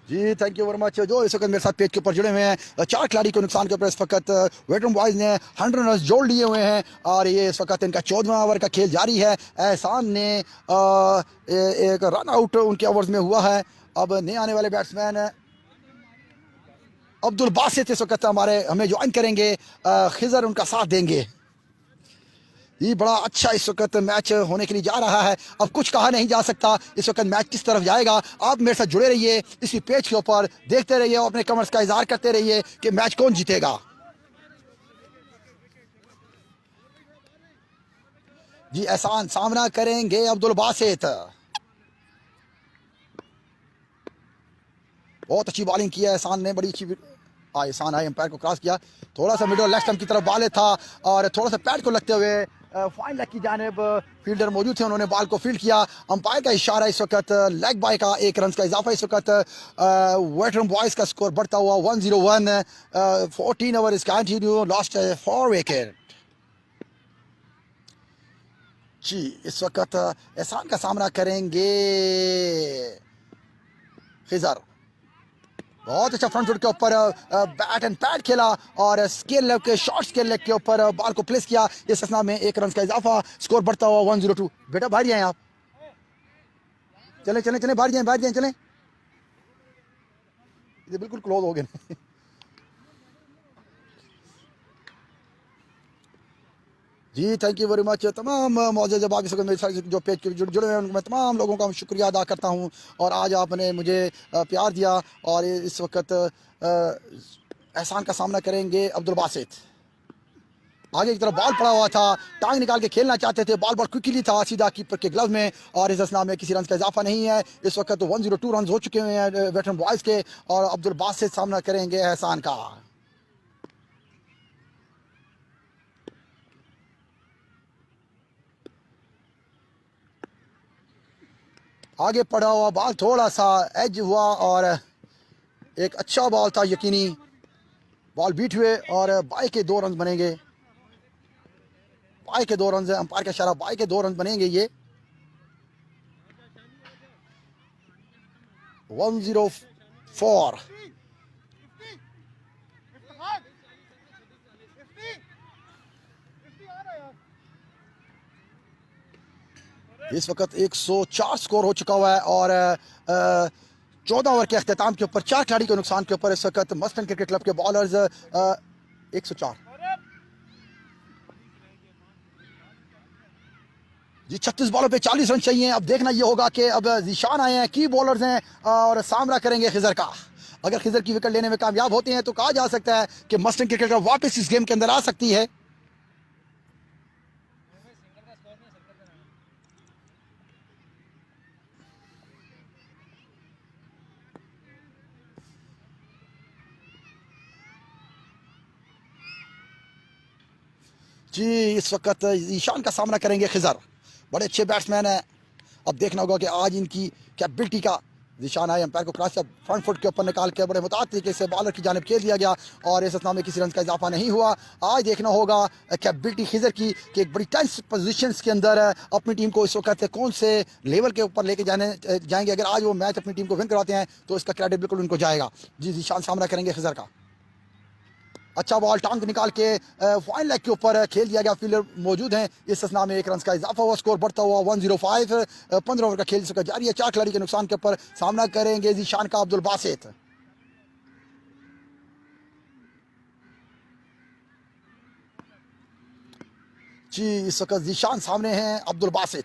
जी थैंक यू वेरी मच। जो इस वक्त मेरे साथ पेज के ऊपर जुड़े हुए हैं, 4 खिलाड़ी के नुकसान के ऊपर इस वक्त वेटरन बॉयज़ ने 100 रन जोड़ लिए हुए हैं और ये इस वक्त इनका 14वां ओवर का खेल जारी है। एहसान ने एक रन आउट उनके ओवर्स में हुआ है। अब नए आने वाले बैट्समैन अब्दुल बासित इस वक्त हमें ज्वाइन करेंगे, खिजर उनका साथ देंगे। ये बड़ा अच्छा इस वक्त मैच होने के लिए जा रहा है। अब कुछ कहा नहीं जा सकता इस वक्त मैच किस तरफ जाएगा। आप मेरे साथ जुड़े रहिए इसी पेज के ऊपर, देखते रहिए और अपने कमेंट्स का इजहार करते रहिए कि मैच कौन जीतेगा। जी एहसान सामना करेंगे अब्दुल बासित। बहुत अच्छी बॉलिंग की है एहसान ने, बड़ी अच्छी एहसान है, एम्पायर को क्रॉस किया, थोड़ा सा मिडल लेग स्टंप की तरफ बॉल था और थोड़ा सा पैड को लगते हुए फाइन लेग की जानिब फील्डर मौजूद थे, उन्होंने बॉल को फील्ड किया। अंपायर का इशारा इस वक्त लेग बाय का 1 रन का इजाफा। इस वक्त वेटरन बॉयज का स्कोर बढ़ता हुआ 101। 14 over is continue, lost 4 wicket. जी इस वक्त एहसान का सामना करेंगे खिजर। बहुत अच्छा फ्रंट फुट के ऊपर बैट एंड पैड खेला और स्केल लेग के शॉर्ट स्केल लेग के ऊपर बॉल को प्लेस किया। इस असना में 1 रन का इजाफा, स्कोर बढ़ता हुआ 102। बेटा बाहर जाएं आप, चले चले चले बाहर जाएं चलें, ये बिल्कुल क्लोज हो गए। जी थैंक यू वेरी मच। तमाम मौजूद जब आगे मेरे साथ जो पेज के जुड़े हुए हैं मैं तमाम लोगों का शुक्रिया अदा करता हूं और आज आपने मुझे प्यार दिया। और इस वक्त एहसान का सामना करेंगे अब्दुल बासित। आगे की तरफ बॉल पड़ा हुआ था, टांग निकाल के खेलना चाहते थे, बॉल बहुत क्विकली था सीधा कीपर के ग्लव में और इस असना में किसी रन का इजाफा नहीं है। इस वक्त 102 रन हो चुके हुए हैं वेटरन बॉयज़ के और अब्दुल बासित सामना करेंगे एहसान का। आगे पड़ा हुआ बॉल थोड़ा सा एज हुआ और एक अच्छा बॉल था, यकीनी बॉल बीट हुए और बाई के 2 रन बनेंगे। बाई के 2 रन है, अंपायर का इशारा, बाई के 2 रन बनेंगे। ये 104। इस वक्त 104 स्कोर हो चुका हुआ है और 14 ओवर के अख्ताम के ऊपर 4 खिलाड़ी के नुकसान के ऊपर इस वक्त मस्टन क्रिकेट क्लब के बॉलर्स 104। जी 36 बॉलों पे 40 रन चाहिए। अब देखना ये होगा कि अब जीशान आए हैं, की बॉलर्स हैं और सामना करेंगे खिजर का। अगर खिजर की विकेट लेने में कामयाब होते हैं तो कहा जा सकता है कि मस्टन क्रिकेट क्लब वापस इस गेम के अंदर आ सकती है। जी इस वक्त ईशान का सामना करेंगे खिजर, बड़े अच्छे बैट्समैन हैं। अब देखना होगा कि आज इनकी कैपेबिलिटी का निशान है। एम्पायर को क्रॉस फ्रंट फुट के ऊपर निकाल के बड़े मुताद तरीके से बॉलर की जानिब खेल दिया गया और इस असना में किसी रन का इजाफा नहीं हुआ। आज देखना होगा कैपेबिलिटी खिजर की कि एक बड़ी टेंस पोजीशंस के अंदर अपनी टीम को इस वक्त कौन से लेवल के ऊपर लेके जाएंगे। अगर आज वो मैच अपनी टीम को विन कराते हैं तो इसका क्रेडिट बिल्कुल उनको जाएगा। जी जीशान सामना करेंगे खिजर का। अच्छा बॉल टांग निकाल के फाइन लेग के ऊपर खेल दिया गया, फील्डर मौजूद हैं। इस असना में 1 रन का इजाफा हुआ, स्कोर बढ़ता हुआ 105। 15 ओवर का खेल इसका जारी है। 4 खिलाड़ी के नुकसान के ऊपर सामना करेंगे जीशान का अब्दुल बासित। जी इस वक्त जीशान सामने हैं अब्दुल बासित।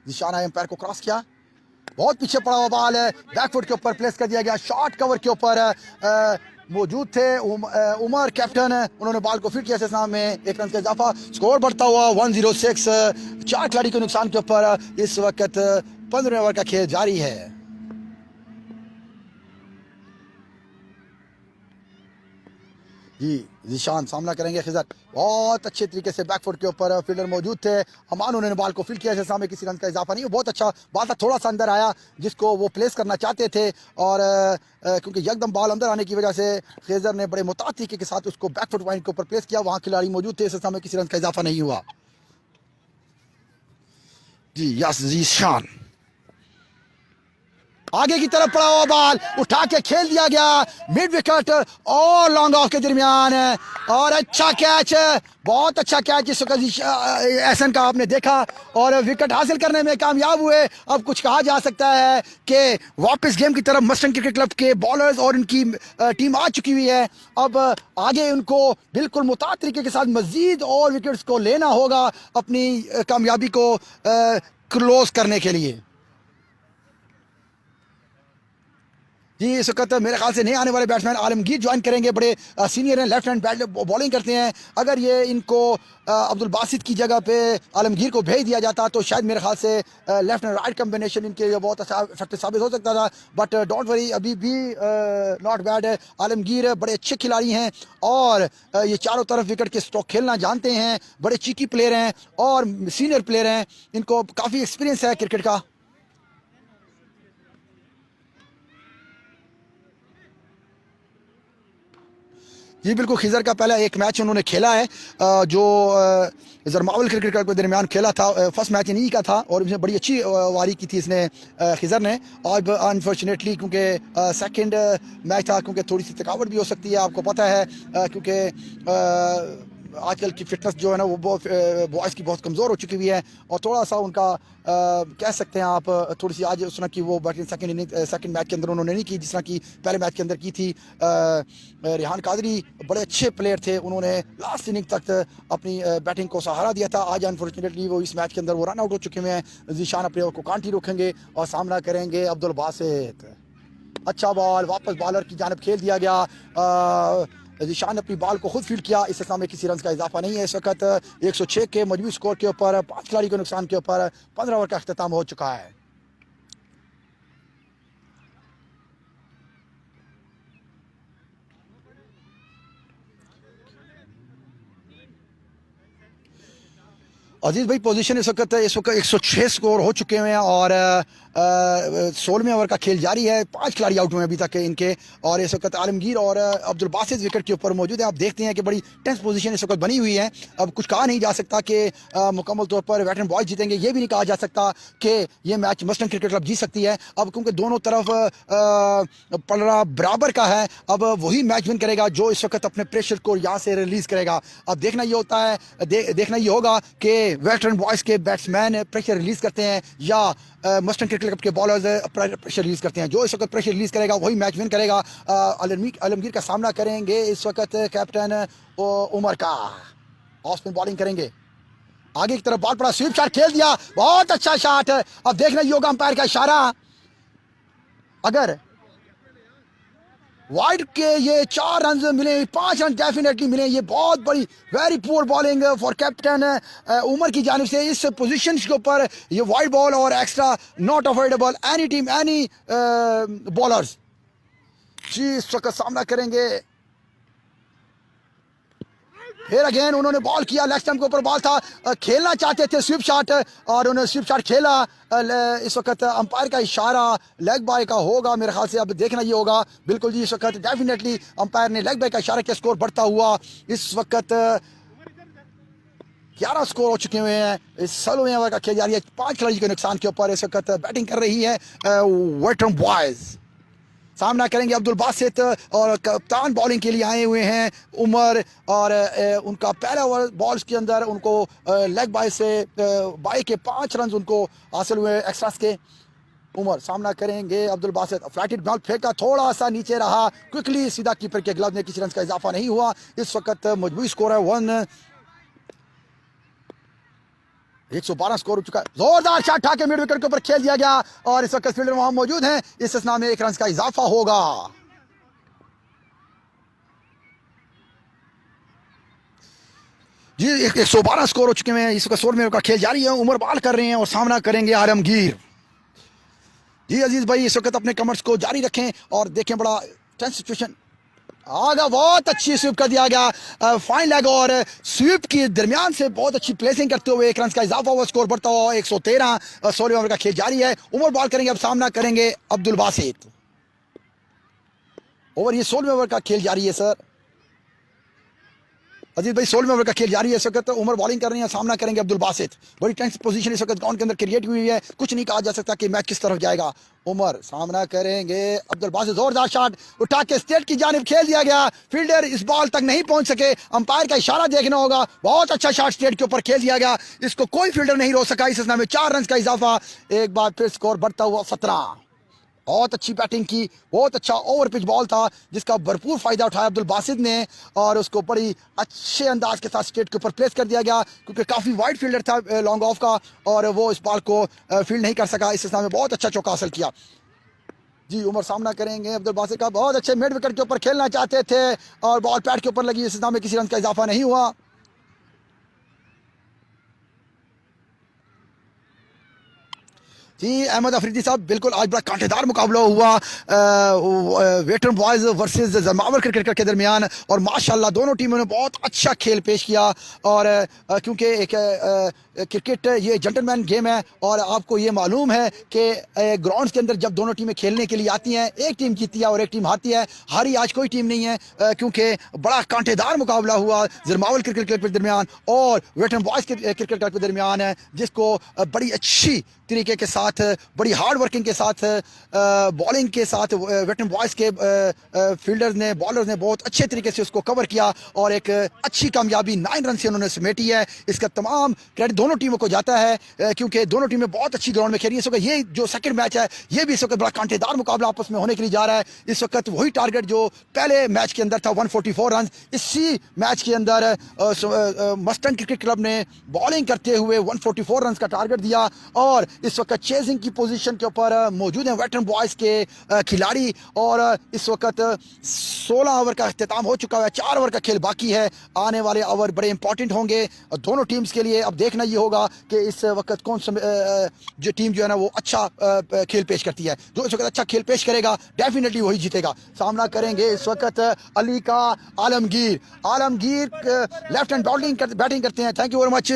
जीशान आए, एम्पायर को क्रॉस किया, बहुत पीछे पड़ा हुआ बॉल है, बैकफुट के ऊपर प्लेस कर दिया गया। शॉर्ट कवर के ऊपर मौजूद थे उमर कैप्टन, उन्होंने बॉल को फिट किया। इस में 1 रन का इजाफा, स्कोर बढ़ता हुआ 106। 4 खिलाड़ी के नुकसान के ऊपर इस वक्त 15 ओवर का खेल जारी है। जी जीशान सामना करेंगे खिजर। बहुत अच्छे तरीके से बैकफुट के ऊपर फील्डर मौजूद थे, अमान उन्होंने बॉल को फील्ड किया। जैसा में किसी रन का इजाफा नहीं, बहुत अच्छा बॉल था, थोड़ा सा अंदर आया जिसको वो प्लेस करना चाहते थे और क्योंकि एकदम बॉल अंदर आने की वजह से खिजर ने बड़े मुताद तरीके के साथ उसको बैकफुट पॉइंट के ऊपर प्लेस किया। वहाँ खिलाड़ी मौजूद थे, इस समय किसी रन का इजाफा नहीं हुआ। जी यस जीशान आगे की तरफ पड़ा हुआ बॉल उठा के खेल दिया गया मिड विकेट और लॉन्ग ऑफ के दरमियान और अच्छा कैच, बहुत अच्छा कैच इस वक्त एहसन का आपने देखा और विकेट हासिल करने में कामयाब हुए। अब कुछ कहा जा सकता है कि वापस गेम की तरफ मस्टंग क्रिकेट क्लब के बॉलर्स और उनकी टीम आ चुकी हुई है। अब आगे उनको बिल्कुल मुताद तरीके के साथ मजीद और विकेट्स को लेना होगा अपनी कामयाबी को क्लोज करने के लिए। जी इस वक्त मेरे ख्याल से नए आने वाले बैट्समैन आलमगीर ज्वाइन करेंगे, बड़े सीनियर हैं, लेफ्ट हैंड बॉलिंग करते हैं। अगर ये इनको अब्दुल बासित की जगह पे आलमगीर को भेज दिया जाता तो शायद मेरे ख्याल से लेफ्ट एंड राइट कम्बिनेशन इनके लिए बहुत अच्छा इफेक्टिव साबित हो सकता था, बट डोंट वरी, अभी भी नॉट बैड है। आलमगीर बड़े अच्छे खिलाड़ी हैं और ये चारों तरफ विकेट के स्ट्रोक खेलना जानते हैं, बड़े चीकी प्लेयर हैं और सीनियर प्लेयर हैं, इनको काफ़ी एक्सपीरियंस है क्रिकेट का। जी बिल्कुल, खिजर का पहला एक मैच उन्होंने खेला है जो जरमावल क्रिकेट क्लब के दरमियान खेला था। फर्स्ट मैच इन्हीं का था और इसमें बड़ी अच्छी वारी की थी इसने खिजर ने। और अनफॉर्चुनेटली क्योंकि सेकंड मैच था, क्योंकि थोड़ी सी थकावट भी हो सकती है, आपको पता है, क्योंकि आजकल की फिटनेस जो है ना वो बॉयज़ की बहुत कमज़ोर हो चुकी हुई है और थोड़ा सा उनका कह सकते हैं आप थोड़ी सी आज उस तरह की वो बैटिंग सेकंड मैच के अंदर उन्होंने नहीं की जिस तरह की पहले मैच के अंदर की थी। रेहान कादरी बड़े अच्छे प्लेयर थे, उन्होंने लास्ट इनिंग तक अपनी बैटिंग को सहारा दिया था। आज अनफॉर्चुनेटली वो इस मैच के अंदर वो रन आउट हो चुके हुए हैं। जीशान अपने को कांटी रोकेंगे और सामना करेंगे अब्दुल बासित। अच्छा बॉल वापस बॉलर की जानब खेल दिया गया। जीशान ने अपनी बॉल को खुद फील्ड किया, इस में किसी रन का इजाफा नहीं है। इस वक्त 106 के मजबूत स्कोर के ऊपर 5 खिलाड़ी के नुकसान के ऊपर 15 ओवर का अख्ताम हो चुका है। अजीज भाई पोजीशन इस वक्त 106 स्कोर हो चुके हैं और 16वें ओवर का खेल जारी है। 5 खिलाड़ी आउट हुए हैं अभी तक इनके और इस वक्त आलमगीर और अब्दुल बासित विकेट के ऊपर मौजूद हैं। आप देखते हैं कि बड़ी टेंस पोजीशन इस वक्त बनी हुई है। अब कुछ कहा नहीं जा सकता कि मुकम्मल तौर पर वेटरन बॉयज जीतेंगे, ये भी नहीं कहा जा सकता कि ये मैच मस्टंग क्रिकेट क्लब जीत सकती है। अब क्योंकि दोनों तरफ पलड़ा बराबर का है, अब वही मैच विन करेगा जो इस वक्त अपने प्रेशर को यहाँ से रिलीज़ करेगा। अब देखना ये होता है, देखना ये होगा कि वेटरन बॉयज़ के बैट्समैन प्रेशर रिलीज़ करते हैं या मस्टंग क्रिकेट क्लब के बॉलर्स प्रेशर रिलीज़ करते हैं। जो इस वक्त प्रेशर रिलीज़ करेगा वही मैच विन करेगा। आलमगीर का सामना करेंगे इस वक्त कैप्टन उमर का, ऑफ स्पिन बॉलिंग करेंगे। आगे की तरफ बॉल पड़ा, स्वीप शॉट खेल दिया, बहुत अच्छा शॉट। अब देखना ये होगा अंपायर का इशारा, अगर वाइड के ये 4 रन मिले, 5 रन डेफिनेटली मिले। ये बहुत बड़ी very poor bowling for captain Umar की जानिब से। इस पोजीशन के ऊपर ये वाइड बॉल और extra not avoidable any team any bowlers. जी इस वक्त सामना करेंगे, फिर अगेन उन्होंने बॉल किया, लेग स्टंप के ऊपर बॉल था, खेलना चाहते थे स्वीप शॉट और उन्होंने स्वीप शॉट खेला। इस वक्त अंपायर का इशारा लेग बाय का होगा मेरे ख्याल से। अब देखना ये होगा, बिल्कुल जी इस वक्त डेफिनेटली अंपायर ने लेग बाय का इशारा किया। स्कोर बढ़ता हुआ इस वक्त 11 स्कोर हो चुके हुए हैं। इस 16वें ओवर का खेल जारी है, 5 खिलाड़ी के नुकसान के ऊपर इस वक्त बैटिंग कर रही है वेटरन बॉयज। सामना करेंगे अब्दुल बासित और कप्तान बॉलिंग के लिए आए हुए हैं उमर और उनका पहला ओवर बॉल्स के अंदर उनको लेग बाय से बाय के 5 रन उनको हासिल हुए एक्स्ट्रास के। उमर सामना करेंगे अब्दुल बासित, फ्लैटेड बॉल फेंका, थोड़ा सा नीचे रहा, क्विकली सीधा कीपर के ग्लव में, किसी रन का इजाफा नहीं हुआ। इस वक्त मजबूत स्कोर है 112 स्कोर हो चुका है। जोरदार शॉट उठा के मिड विकेट के ऊपर खेल दिया गया और इस वक्त फील्डर वहां मौजूद हैं। इस स्नाम में 1 रन का इजाफा होगा। जी 112 स्कोर हो चुके हैं। इस वक्त 16वें ओवर का खेल जारी है। उमर बॉल कर रहे हैं और सामना करेंगे आलमगीर। जी अजीज भाई इस वक्त अपने कमेंट्स को जारी रखें और देखें, बड़ा टेंस सिचुएशन आगा, बहुत अच्छी स्वीप कर दिया गया, फाइन लेग और स्वीप के दरमियान से बहुत अच्छी प्लेसिंग करते हुए 1 रन का इजाफा हुआ, स्कोर बढ़ता हुआ 113। 16वें ओवर का खेल जारी है। उमर बॉल करेंगे, अब सामना करेंगे अब्दुल बासित। ओवर ये 16वें ओवर का खेल जारी है सर। अजीज भाई 16वें ओवर का खेल जारी है। इस वक्त उमर बॉलिंग कर रही है, सामना करेंगे अब्दुल बासित। बड़ी टेंस पोजीशन इस वक्त ग्राउंड के अंदर क्रिएट हुई है, कुछ नहीं कहा जा सकता कि मैच किस तरफ जाएगा। उमर सामना करेंगे अब्दुल बासित, जोरदार शॉट उठा के स्टेट की जानिब खेल दिया गया। फील्डर इस बॉल तक नहीं पहुंच सके, अंपायर का इशारा देखना होगा। बहुत अच्छा शॉट स्टेट के ऊपर खेल दिया गया, इसको कोई फील्डर नहीं रोक सका। इस असना में 4 रन का इजाफा, एक बार फिर स्कोर बढ़ता हुआ 17। बहुत अच्छी बैटिंग की, बहुत अच्छा ओवर पिच बॉल था जिसका भरपूर फायदा उठाया अब्दुल बासित ने और उसको बड़ी अच्छे अंदाज के साथ स्टेट के ऊपर प्लेस कर दिया गया, क्योंकि काफ़ी वाइड फील्डर था लॉन्ग ऑफ का और वो इस बॉल को फील्ड नहीं कर सका। इस में बहुत अच्छा चौका हासिल किया। जी उमर सामना करेंगे अब्दुल बासित का, बहुत अच्छे मिड विकेट के ऊपर खेलना चाहते थे और बॉल पैड के ऊपर लगी। इस में किसी रन का इजाफा नहीं हुआ। जी अहमद अफरीदी साहब, बिल्कुल आज बड़ा कांटेदार मुकाबला हुआ veteran Boys versus jamawar cricket के दरमियान और माशाल्लाह दोनों टीमों ने बहुत अच्छा खेल पेश किया। और क्योंकि एक क्रिकेट ये जेंटलमैन गेम है और आपको ये मालूम है कि ग्राउंड्स के अंदर जब दोनों टीमें खेलने के लिए आती हैं, एक टीम जीती है और एक टीम हारती है। हारी आज कोई टीम नहीं है, क्योंकि बड़ा कांटेदार मुकाबला हुआ जमावल क्रिकेट क्लब के दरमियान और वेटरन बॉयज़ क्रिकेट क्लब के दरमियान है, जिसको बड़ी अच्छी तरीके के साथ, बड़ी हार्ड वर्किंग के साथ, बॉलिंग के साथ वेटरन बॉयज़ के फील्डर्स ने, बॉलर्स ने बहुत अच्छे तरीके से उसको कवर किया और एक अच्छी कामयाबी 9 रन से उन्होंने समेटी है। इसका तमाम क्रेडिट दोनों टीमों को जाता है, क्योंकि दोनों टीमें बहुत अच्छी ग्राउंड में खेली। इस वक्त ये जो सेकंड मैच है ये भी इस वक्त बड़ा कांटेदार मुकाबला आपस में होने के लिए जा रहा है। इस वक्त वही टारगेट जो पहले मैच के अंदर था 144 रन, इसी मैच के अंदर मस्टन क्रिकेट क्लब ने बॉलिंग करते हुए 144 रन का टारगेट दिया और इस वक्त चेजिंग की पोजीशन के ऊपर मौजूद हैं वेटरन बॉयज़ के खिलाड़ी। और इस वक्त 16 ओवर का अख्तिताम हो चुका है, 4 ओवर का खेल बाकी है। आने वाले ओवर बड़े इंपॉर्टेंट होंगे दोनों टीम्स के लिए। अब देखना ये होगा कि इस वक्त कौन सा जो टीम जो है ना वो अच्छा खेल पेश करती है। जो इस वक्त अच्छा खेल पेश करेगा डेफिनेटली वही जीतेगा। सामना करेंगे इस वक्त अली का Alamgir. Alamgir left hand batting करते हैं। Thank you very much.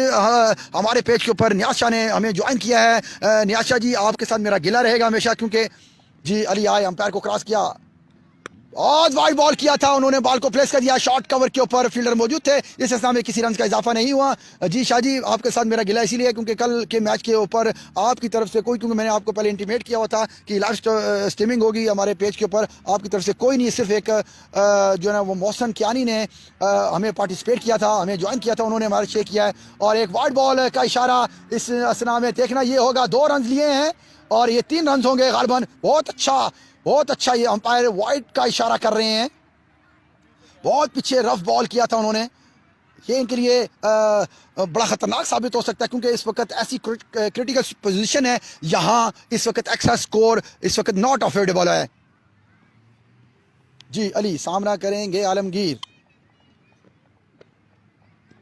हमारे पेज के ऊपर न्याज शाह ने हमें ज्वाइन किया है। न्याज शाह जी, आपके साथ मेरा गिला रहेगा हमेशा, क्योंकि जी अली आए, अंपायर को क्रॉस किया, बहुत वाइड बॉल किया था, उन्होंने बॉल को प्लेस कर दिया। शॉर्ट कवर के ऊपर फील्डर मौजूद थे, इस असना में किसी रन का इजाफा नहीं हुआ। जी शाह जी, आपके साथ मेरा गिला इसीलिए क्योंकि कल के मैच के ऊपर आपकी तरफ से कोई, क्योंकि मैंने आपको पहले इंटीमेट किया हुआ था कि लाइव स्ट्रीमिंग होगी हमारे पेज के ऊपर, आपकी तरफ से कोई नहीं, सिर्फ एक जो है ना वो मोहसन कियानी ने हमें पार्टिसिपेट किया था, हमें ज्वाइन किया था, उन्होंने हमारा शेयर किया है। और एक वाइड बॉल का इशारा इस असना में देखना ये होगा, 2 रन लिए हैं और ये 3 रन होंगे गालिबन। बहुत अच्छा ये अंपायर वाइड का इशारा कर रहे हैं। बहुत पीछे रफ बॉल किया था उन्होंने, ये इनके लिए बड़ा ख़तरनाक साबित हो सकता है, क्योंकि इस वक्त ऐसी क्रिटिकल पोजीशन है, यहाँ इस वक्त एक्स्ट्रा स्कोर इस वक्त नॉट अफोर्डेबल है। जी अली सामना करेंगे आलमगीर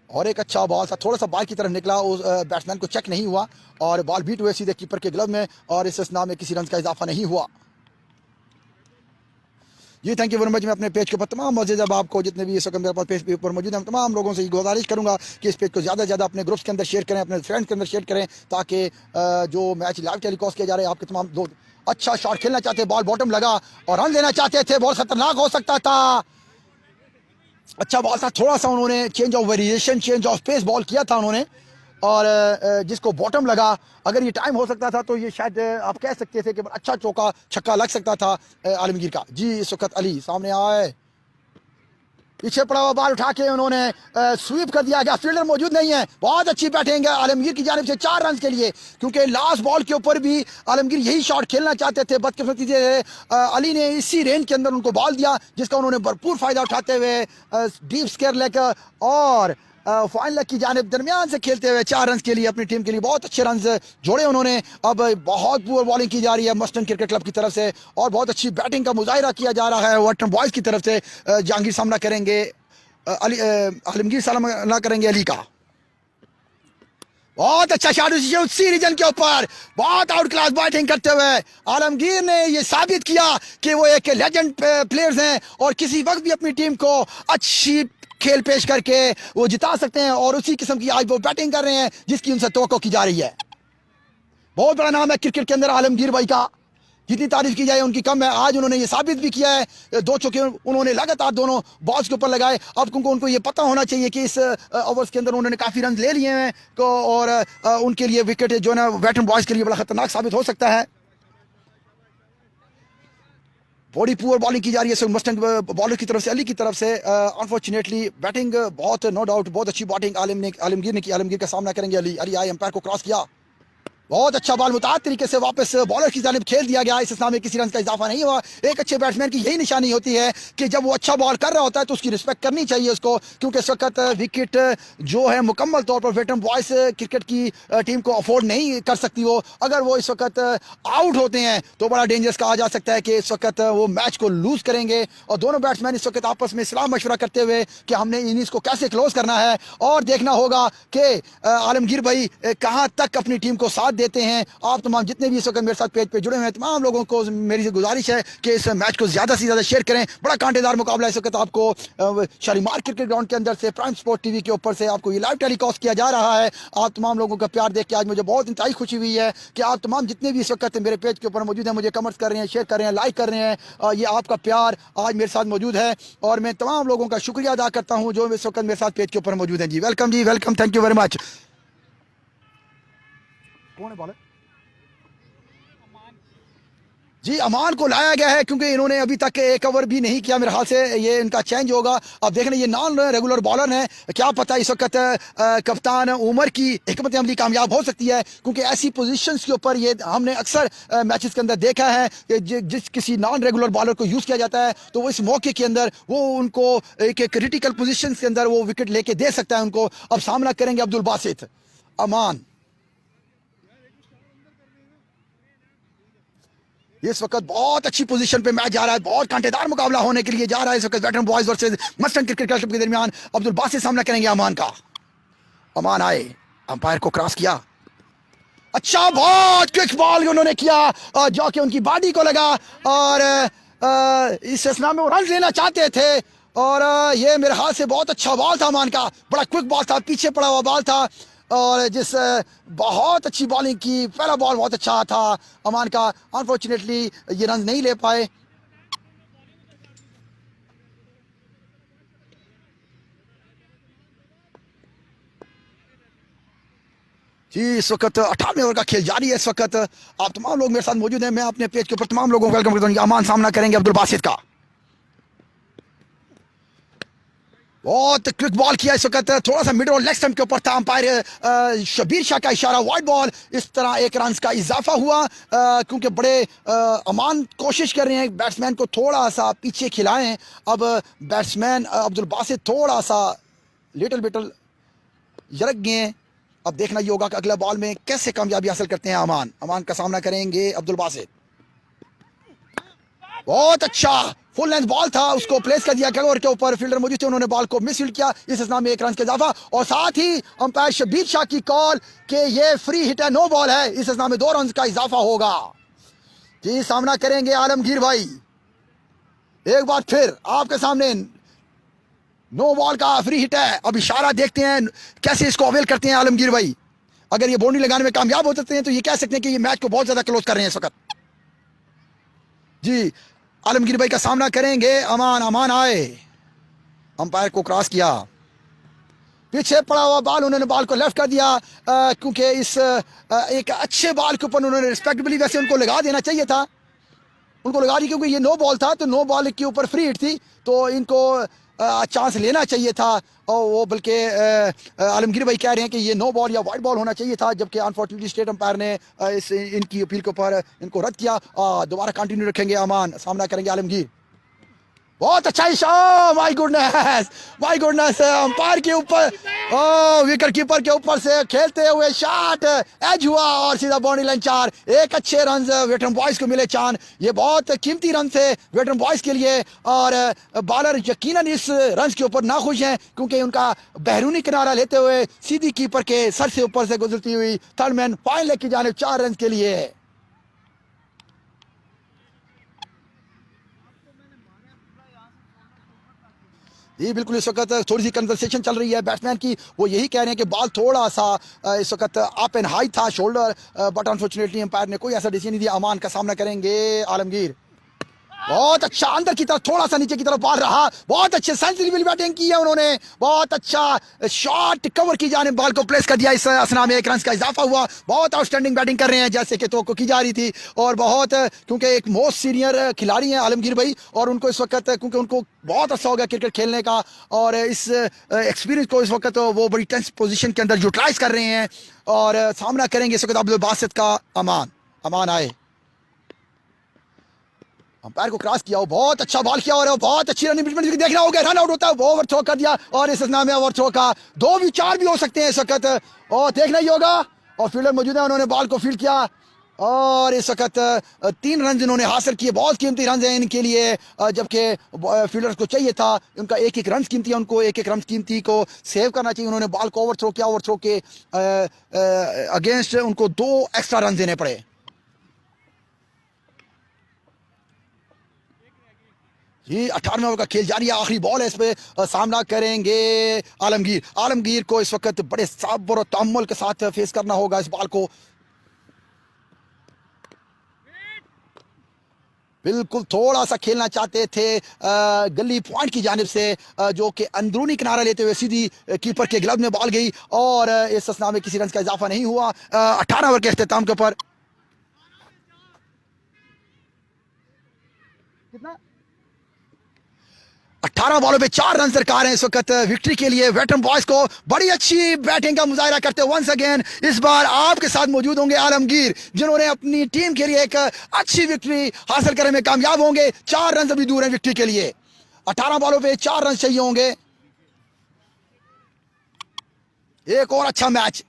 और एक अच्छा बॉल था, थोड़ा सा बाल की तरफ निकला, उस बैट्समैन को चेक नहीं हुआ और बॉल बीट हुए सीधे कीपर के ग्लव में और इस असना में किसी रन का इजाफा नहीं हुआ। जी थैंक यू वेरी मच। मैं अपने पेज के ऊपर तमाम मौजूद, जब आपको जितने भी इस वक्त मेरे पास पेज के ऊपर मौजूद हैं, तमाम लोगों से ये गुजारिश करूंगा कि इस पेज को ज़्यादा से ज़्यादा अपने ग्रुप्स के अंदर शेयर करें, अपने फ्रेंड्स के अंदर शेयर करें, ताकि जो मैच लाइव टेलीकास्ट किया जा रहा है आपके तमाम लोग अच्छा शॉट खेलना चाहते हैं, बॉल बॉटम लगा और रन लेना चाहते थे, बहुत खतरनाक हो सकता था। अच्छा बॉल था, थोड़ा सा उन्होंने change of variation, change of pace ball किया था उन्होंने और जिसको बॉटम लगा। अगर ये टाइम हो सकता था तो ये शायद आप कह सकते थे कि अच्छा चौका छक्का लग सकता था आलमगीर का। जी इस वक्त अली सामने आए, पीछे पड़ा हुआ बॉल उठा के उन्होंने स्वीप कर दिया गया, फील्डर मौजूद नहीं है। बहुत अच्छी बैटिंग है आलमगीर की जानिब से 4 रन के लिए, क्योंकि लास्ट बॉल के ऊपर भी आलमगीर यही शॉट खेलना चाहते थे। बदकिस्मती से अली ने इसी रेंज के अंदर उनको बॉल दिया, जिसका उन्होंने भरपूर फायदा उठाते हुए डीप स्केयर लेकर और फाइनल की जानिब दरमियान से खेलते हुए 4 रन के लिए अपनी टीम के लिए बहुत अच्छे रन जोड़े उन्होंने। अब बहुत पुअर बॉलिंग की जा रही है मस्टन क्रिकेट क्लब की तरफ से और बहुत अच्छी बैटिंग का मुजाहिरा किया जा रहा है वेटरन बॉयज़ की तरफ से। जहांगीर सामना करेंगे आलमगीर सामना करेंगे अली का। बहुत अच्छा शॉट उसी रीजन के ऊपर, बहुत आउट क्लास बैटिंग करते हुए आलमगीर ने ये साबित किया कि वो एक लेजेंड प्लेयर्स हैं और किसी वक्त भी अपनी टीम को अच्छी खेल पेश करके वो जिता सकते हैं और उसी किस्म की आज वो बैटिंग कर रहे हैं जिसकी उनसे तवक्को की जा रही है। बहुत बड़ा नाम है क्रिकेट के अंदर आलमगीर भाई का, जितनी तारीफ की जाए उनकी कम है। आज उन्होंने ये साबित भी किया है, 2 चौके उन्होंने लगातार दोनों बॉल्स के ऊपर लगाए। अब क्योंकि उनको ये पता होना चाहिए कि इस ओवर्स के अंदर उन्होंने काफ़ी रन ले लिए हैं और उनके लिए विकेट जो है ना वेटरन बॉयज़ के लिए बड़ा खतरनाक साबित हो सकता है। बड़ी पुअर बॉलिंग की जा रही है मस्टंग बॉलर की तरफ से, अली की तरफ से। अनफॉर्चुनेटली बैटिंग बहुत, नो डाउट बहुत अच्छी बैटिंग आलमगीर ने की। आलमगीर का सामना करेंगे अली। अली आए, एम्पायर को क्रॉस किया, बहुत अच्छा बॉल मुताद तरीके से वापस बॉलर की जानिब खेल दिया गया। इस इस्लाम में किसी रन का इजाफा नहीं हुआ। एक अच्छे बैट्समैन की यही निशानी होती है कि जब वो अच्छा बॉल कर रहा होता है तो उसकी रिस्पेक्ट करनी चाहिए उसको, क्योंकि इस वक्त विकेट जो है मुकम्मल तौर पर वेटरन बॉयज़ क्रिकेट की टीम को अफोर्ड नहीं कर सकती। वो अगर वो इस वक्त आउट होते हैं तो बड़ा डेंजरस कहा जा सकता है कि इस वक्त वो मैच को लूज करेंगे। और दोनों बैट्समैन इस वक्त आपस में सलाह मशवरा करते हुए कि हमने इनिंग्स को कैसे क्लोज करना है और देखना होगा कि आलमगीर भाई कहाँ तक अपनी टीम को साथ देते हैं। आप तमाम जितने भी इस वक्त मेरे साथ पेज पे जुड़े हुए हैं तमाम लोगों को मेरी गुजारिश है कि इस मैच को ज़्यादा से ज़्यादा शेयर करें। बड़ा कांटेदार मुकाबला इस वक्त आपको शालीमार क्रिकेट ग्राउंड के अंदर से प्राइम स्पोर्ट टीवी के ऊपर से आपको ये लाइव टेलीकास्ट किया जा रहा है। आप तमाम लोगों का प्यार देख के आज मुझे बहुत इंतहाई खुशी हुई है कि आप तमाम जितने भी इस वक्त मेरे पेज के ऊपर मौजूद हैं, मुझे कमेंट्स कर रहे हैं, शेयर कर रहे हैं, लाइक कर रहे हैं। ये आपका प्यार आज मेरे साथ मौजूद है और मैं तमाम लोगों का शुक्रिया अदा करता हूँ जो इस वक्त मेरे साथ पेज के ऊपर मौजूद हैं। जी welcome, thank you very much. कौन है बॉलर? जी अमान को लाया गया है क्योंकि इन्होंने अभी तक एक ओवर भी नहीं किया। मेरे ख्याल से ये इनका चेंज होगा। अब देख रहे हैं ये नॉन रेगुलर बॉलर हैं, क्या पता इस वक्त कप्तान उमर की हिकमत अमली कामयाब हो सकती है, क्योंकि ऐसी पोजीशंस के ऊपर ये हमने अक्सर मैचेस के अंदर देखा है कि जिस किसी नॉन रेगुलर बॉलर को यूज़ किया जाता है तो वो इस मौके के अंदर वो उनको एक क्रिटिकल पोजिशन के अंदर वो विकेट लेके दे सकता है उनको। अब सामना करेंगे अब्दुल बासित। अमान इस वक्त बहुत अच्छी पोजीशन पे मैच जा रहा है, बहुत कांटेदार मुकाबला होने के लिए जा रहा है इस वक्त veteran boys versus Mustang Cricket Club के दरमियान। अब्दुल बासित सामना करेंगे अमान का। अमान आए, अंपायर को क्रॉस किया, अच्छा बहुत क्विक बॉल उन्होंने किया जो कि उनकी बॉडी को लगा और इस सिलसिला में वो रन लेना चाहते थे और ये मेरे हाथ से बहुत अच्छा बॉल था अमान का, बड़ा क्विक बॉल था, पीछे पड़ा हुआ बॉल था और जिस बहुत अच्छी बॉलिंग की, पहला बॉल बहुत अच्छा था अमान का। अनफॉर्चुनेटली ये रन नहीं ले पाए। जी इस वक्त 98 ओवर का खेल जारी है। इस वक्त आप तमाम लोग मेरे साथ मौजूद हैं, मैं अपने पेज के ऊपर तमाम लोगों को वेलकम करता हूँ। अमान सामना करेंगे अब्दुल बासित का। बहुत क्विक बॉल किया इस वक्त, थोड़ा सा मिड और लेग स्टंप के ऊपर था। अंपायर शबीर शाह का इशारा, वाइड बॉल। इस तरह एक रन का इजाफा हुआ क्योंकि बड़े अमान कोशिश कर रहे हैं बैट्समैन को थोड़ा सा पीछे खिलाएं। अब बैट्समैन अब्दुल बासित थोड़ा सा लिटिल बिटल यरक गए। अब देखना ये होगा कि अगला बॉल में कैसे कामयाबी हासिल करते हैं अमान। अमान का सामना करेंगे अब्दुल बासित। बहुत अच्छा फुल लेंथ बॉल था, उसको प्लेस कर दिया ओवर के ऊपर, फील्डर मौजूद थे, उन्होंने बॉल को मिसफील्ड किया। इस इस्लाम में एक रन का इजाफा और साथ ही अंपायर शबीर शाह की कॉल कि ये फ्री हिट है, नो बॉल है। इस इस्लाम में 2 रन का इजाफा होगा। जी सामना करेंगे आलमगीर भाई। एक बार फिर आपके सामने नो बॉल का फ्री हिट है। अब इशारा देखते हैं कैसे इसको अवेल करते हैं आलमगीर भाई। अगर ये बाउंड्री लगाने में कामयाब हो सकते हैं तो ये कह सकते हैं कि ये मैच को बहुत ज्यादा क्लोज कर रहे हैं इस वक्त। जी आलमगीर भाई का सामना करेंगे अमान। अमान आए, अंपायर को क्रॉस किया, पीछे पड़ा हुआ बॉल, उन्होंने बॉल को लेफ्ट कर दिया क्योंकि इस एक अच्छे बॉल के ऊपर उन्होंने रिस्पेक्टेबली वैसे उनको लगा देना चाहिए था, उनको लगा दी क्योंकि ये नो बॉल था तो नो बॉल के ऊपर फ्री हिट थी तो इनको चांस लेना चाहिए था। और वो बल्कि आलमगीर भाई कह रहे हैं कि ये नो बॉल या वाइड बॉल होना चाहिए था, जबकि अनफॉर्चुनेटली स्टेट अंपायर ने इस इनकी अपील के ऊपर इनको रद्द किया। दोबारा कंटिन्यू रखेंगे अमान, सामना करेंगे आलमगीर। बहुत अच्छा इशारा, माय गुडनेस अंपायर के ऊपर, विकेट कीपर के ऊपर से खेलते हुए शॉट एज हुआ और सीधा बाउंड्री लाइन 4। एक अच्छे रन वेटरन बॉयज को मिले चांद, ये बहुत कीमती रन थे वेटरन बॉयज के लिए और बॉलर यकीनन इस रन के ऊपर नाखुश हैं क्योंकि उनका बैरूनी किनारा लेते हुए सीधी कीपर के सर से ऊपर से गुजरती हुई थर्ड मैन फाइन लेग की जानिब 4 रन के लिए। जी बिल्कुल, इस वक्त थोड़ी सी कन्वर्सेशन चल रही है बैट्समैन की, वो यही कह रहे हैं कि बॉल थोड़ा सा इस वक्त अप एंड हाई था शोल्डर, बट अनफॉर्चुनेटली एम्पायर ने कोई ऐसा डिसीजन नहीं दिया। अमान का सामना करेंगे आलमगीर, बहुत अच्छा अंदर की तरफ थोड़ा सा नीचे की तरफ बाल रहा, बहुत अच्छे सेंसिटिव बैटिंग की है उन्होंने, बहुत अच्छा शॉट कवर की जाने बॉल को प्लेस कर दिया। इस असना में 1 रन का इजाफा हुआ। बहुत आउटस्टैंडिंग बैटिंग कर रहे हैं जैसे कि तो की जा रही थी, और बहुत क्योंकि एक मोस्ट सीनियर खिलाड़ी हैं आलमगीर भाई, और उनको इस वक्त क्योंकि उनको बहुत अच्छा हो गया क्रिकेट खेलने का, और इस एक्सपीरियंस को इस वक्त वो बड़ी टेंस पोजीशन के अंदर यूटिलाइज कर रहे हैं, और सामना करेंगे इस वक्त अब्दुल बासित का। अमान आए, अंपायर को क्रॉस किया, वो बहुत अच्छा बॉल किया, और बहुत अच्छी रनिंग पिचमेंट देखना होगा, रन आउट होता है, वो ओवर थ्रो कर दिया, और इस नाम में ओवर थ्रो का 2 भी 4 भी हो सकते हैं इस वक्त, और देखना ही होगा। और फील्डर मौजूद है, उन्होंने बॉल को फील्ड किया, और इस वक्त 3 रन इन्होंने हासिल किए, बहुत कीमती रन हैं इनके लिए, जबकि फील्डर्स को चाहिए था उनका 1-1 रन कीमती है, उनको 1-1 रन कीमती को सेव करना चाहिए। उन्होंने बॉल को ओवर थ्रो किया, ओवर थ्रो के अगेंस्ट उनको 2 एक्स्ट्रा रन देने पड़े। जी 18वें ओवर का खेल जारी है, आखिरी बॉल है, इस पे सामना करेंगे आलमगीर को इस वक्त बड़े सब्र और तहम्मुल के साथ फेस करना होगा इस बॉल को। बिल्कुल थोड़ा सा खेलना चाहते थे गली पॉइंट की जानिब से, जो कि अंदरूनी किनारा लेते हुए सीधी कीपर के ग्लव में बॉल गई, और इस असना में किसी रन का इजाफा नहीं हुआ 18 ओवर के अख्ताम के ऊपर। कितना 18 बॉलों पे 4 रन दरकार हैं इस वक्त विक्ट्री के लिए। वेटरन बॉयज को बड़ी अच्छी बैटिंग का मुजाहरा करते हुए वंस अगेन इस बार आपके साथ मौजूद होंगे आलमगीर, जिन्होंने अपनी टीम के लिए एक अच्छी विक्ट्री हासिल करने में कामयाब होंगे। 4 रन अभी दूर हैं विक्ट्री के लिए, 18 बॉलों पे 4 रन चाहिए होंगे। एक और अच्छा मैच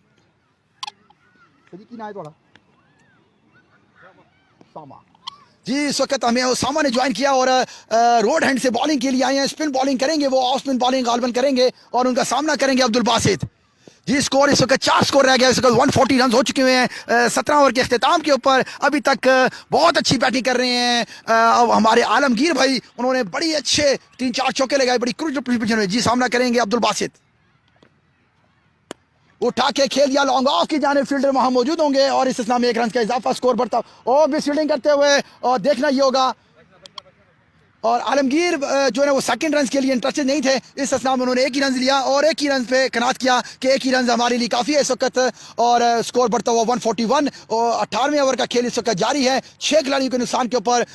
जी, इस वक्त हमें ओसामा ने ज्वाइन किया, और रोड हैंड से बॉलिंग के लिए आए हैं। स्पिन बॉलिंग करेंगे वो, ऑफ स्पिन बॉलिंग गालबन करेंगे, और उनका सामना करेंगे अब्दुल बासित। जी स्कोर इस वक्त 4 स्कोर रह गया, इस वक्त 140 रन हो चुके हुए हैं 17 ओवर के अख्ताम के ऊपर। अभी तक बहुत अच्छी बैटिंग कर रहे हैं अब हमारे आलमगीर भाई, उन्होंने बड़ी अच्छे 3-4 चौके लगाए, बड़ी क्रूशियल पोजीशन में। जी सामना करेंगे अब्दुल बासित, उठा के खेल दिया लॉन्ग ऑफ की जाने, फील्डर वहां मौजूद होंगे, और इस में 1 रन का इजाफा, स्कोर बढ़ता और भी फील्डिंग करते हुए, और देखना ये होगा। और आलमगीर जो है वो 2nd रन के लिए इंटरेस्टेड नहीं थे, इस असना में उन्होंने 1 ही रन लिया, और 1 ही रन पे कनात किया कि 1 ही रन हमारे लिए काफ़ी है इस वक्त, और स्कोर बढ़ता हुआ 141। और 18वें ओवर का खेल इस वक्त जारी है, 6 खिलाड़ियों के नुकसान के ऊपर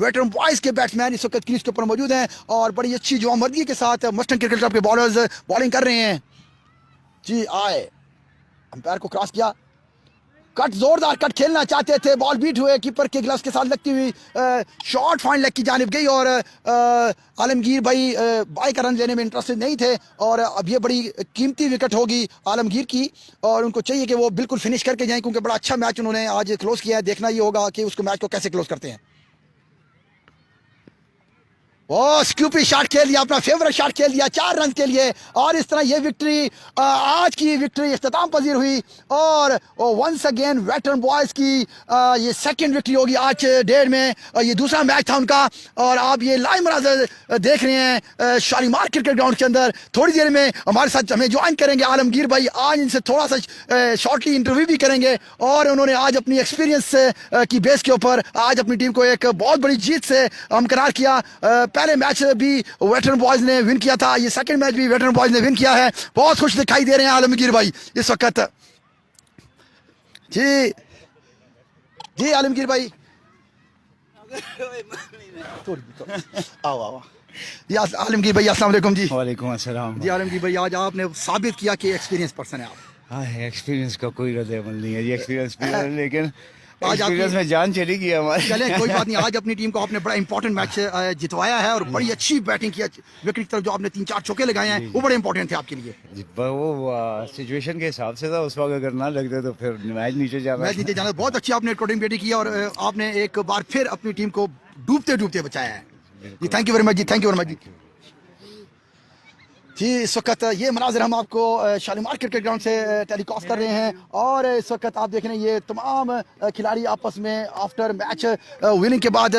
वेटरन बॉयज़ के बैट्समैन इस वक्त क्रीज के ऊपर मौजूद हैं, और बड़ी अच्छी जवामर्दी के साथ मस्टन क्रिकेट क्लब के बॉलर्स बॉलिंग कर रहे हैं। जी आए, अंपायर को क्रॉस किया, कट जोरदार कट खेलना चाहते थे, बॉल बीट हुए, कीपर के ग्लव्स के साथ लगती हुई शॉर्ट फाइन लेग की जानिब गई, और आलमगीर भाई बाई का रन लेने में इंटरेस्टेड नहीं थे, और अब ये बड़ी कीमती विकेट होगी आलमगीर की, और उनको चाहिए कि वो बिल्कुल फिनिश करके जाएं, क्योंकि बड़ा अच्छा मैच उन्होंने आज क्लोज किया है। देखना ये होगा कि उसको मैच को कैसे क्लोज करते हैं। वो स्कूपी शॉट खेल दिया, अपना फेवरेट शॉट खेल दिया 4 रन के लिए, और इस तरह ये विक्ट्री आज की विक्ट्री इख्तिताम पजीर हुई, और वंस अगेन वेटरन बॉयज़ की ये 2nd विक्ट्री होगी आज डेट में। ये दूसरा मैच था उनका, और आप ये लाइव मनाज़र देख रहे हैं शालीमार क्रिकेट ग्राउंड के अंदर। थोड़ी देर में हमारे साथ हमें ज्वाइन करेंगे आलमगीर भाई, आज इनसे थोड़ा सा शॉर्टली इंटरव्यू भी करेंगे, और उन्होंने आज अपनी एक्सपीरियंस की बेस के ऊपर आज अपनी टीम को एक बहुत बड़ी जीत से हमकरार किया। पहले मैच भी वेटरन बॉयज ने विन किया था, ये 2nd मैच भी वेटरन बॉयज ने विन किया है। बहुत खुश दिखाई दे रहे हैं आलमगीर भाई इस वक्त। जी जी आलमगीर भाई आओ आओ जी, आलमगीर भाई अस्सलाम वालेकुम जी। वालेकुम अस्सलाम। जी आलमगीर भाई, आज आपने साबित किया कि एक्सपीरियंस पर्सन है आप। हाँ, एक्सपीरियंस का कोई रद्द अमल नहीं है जी, एक्सपीरियंस लेकिन आज एक्सपीरियंस में जान चली गई हमारी। चले कोई बात नहीं, आज अपनी टीम को आपने बड़ा इंपॉर्टेंट मैच जितवाया है, और बड़ी अच्छी बैटिंग किया, विकेट की तरफ जो आपने 3-4 चौके लगाए हैं वो बड़े इंपॉर्टेंट थे आपके लिए। जी, वो सिचुएशन के हिसाब से था, उस वक्त अगर ना लगते तो फिर मैच नीचे जाना। मैच नीचे जाना, बहुत अच्छी आपने कोटिंग बैटिंग की, और आपने एक बार फिर अपनी टीम को डूबते डूबते बचाया है। जी थैंक यू वेरी मच जी, थैंक यू वेरी मच जी। जी इस वक्त ये मनाजिर हम आपको शालीमार क्रिकेट ग्राउंड से टेलीकास्ट कर रहे हैं और इस वक्त आप देख रहे हैं ये तमाम खिलाड़ी आपस में आफ्टर मैच विनिंग के बाद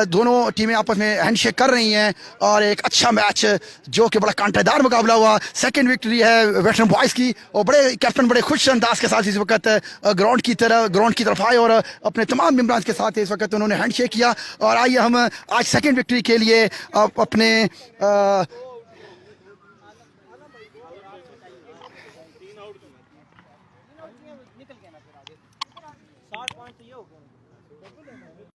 दोनों टीमें आपस में हैंडशेक कर रही हैं और एक अच्छा मैच जो कि बड़ा कांटेदार मुकाबला हुआ। सेकंड विक्ट्री है वेटरन बॉयज़ की और बड़े कैप्टन बड़े खुश अंदाज के साथ इस वक्त ग्राउंड की तरफ आए और अपने तमाम मेम्बरान के साथ इस वक्त उन्होंने हैंडशेक किया। और आइए हम आज सेकेंड विक्ट्री के लिए अपने निकल गया ना फिर आगे 60 पॉइंट तो ये हो गए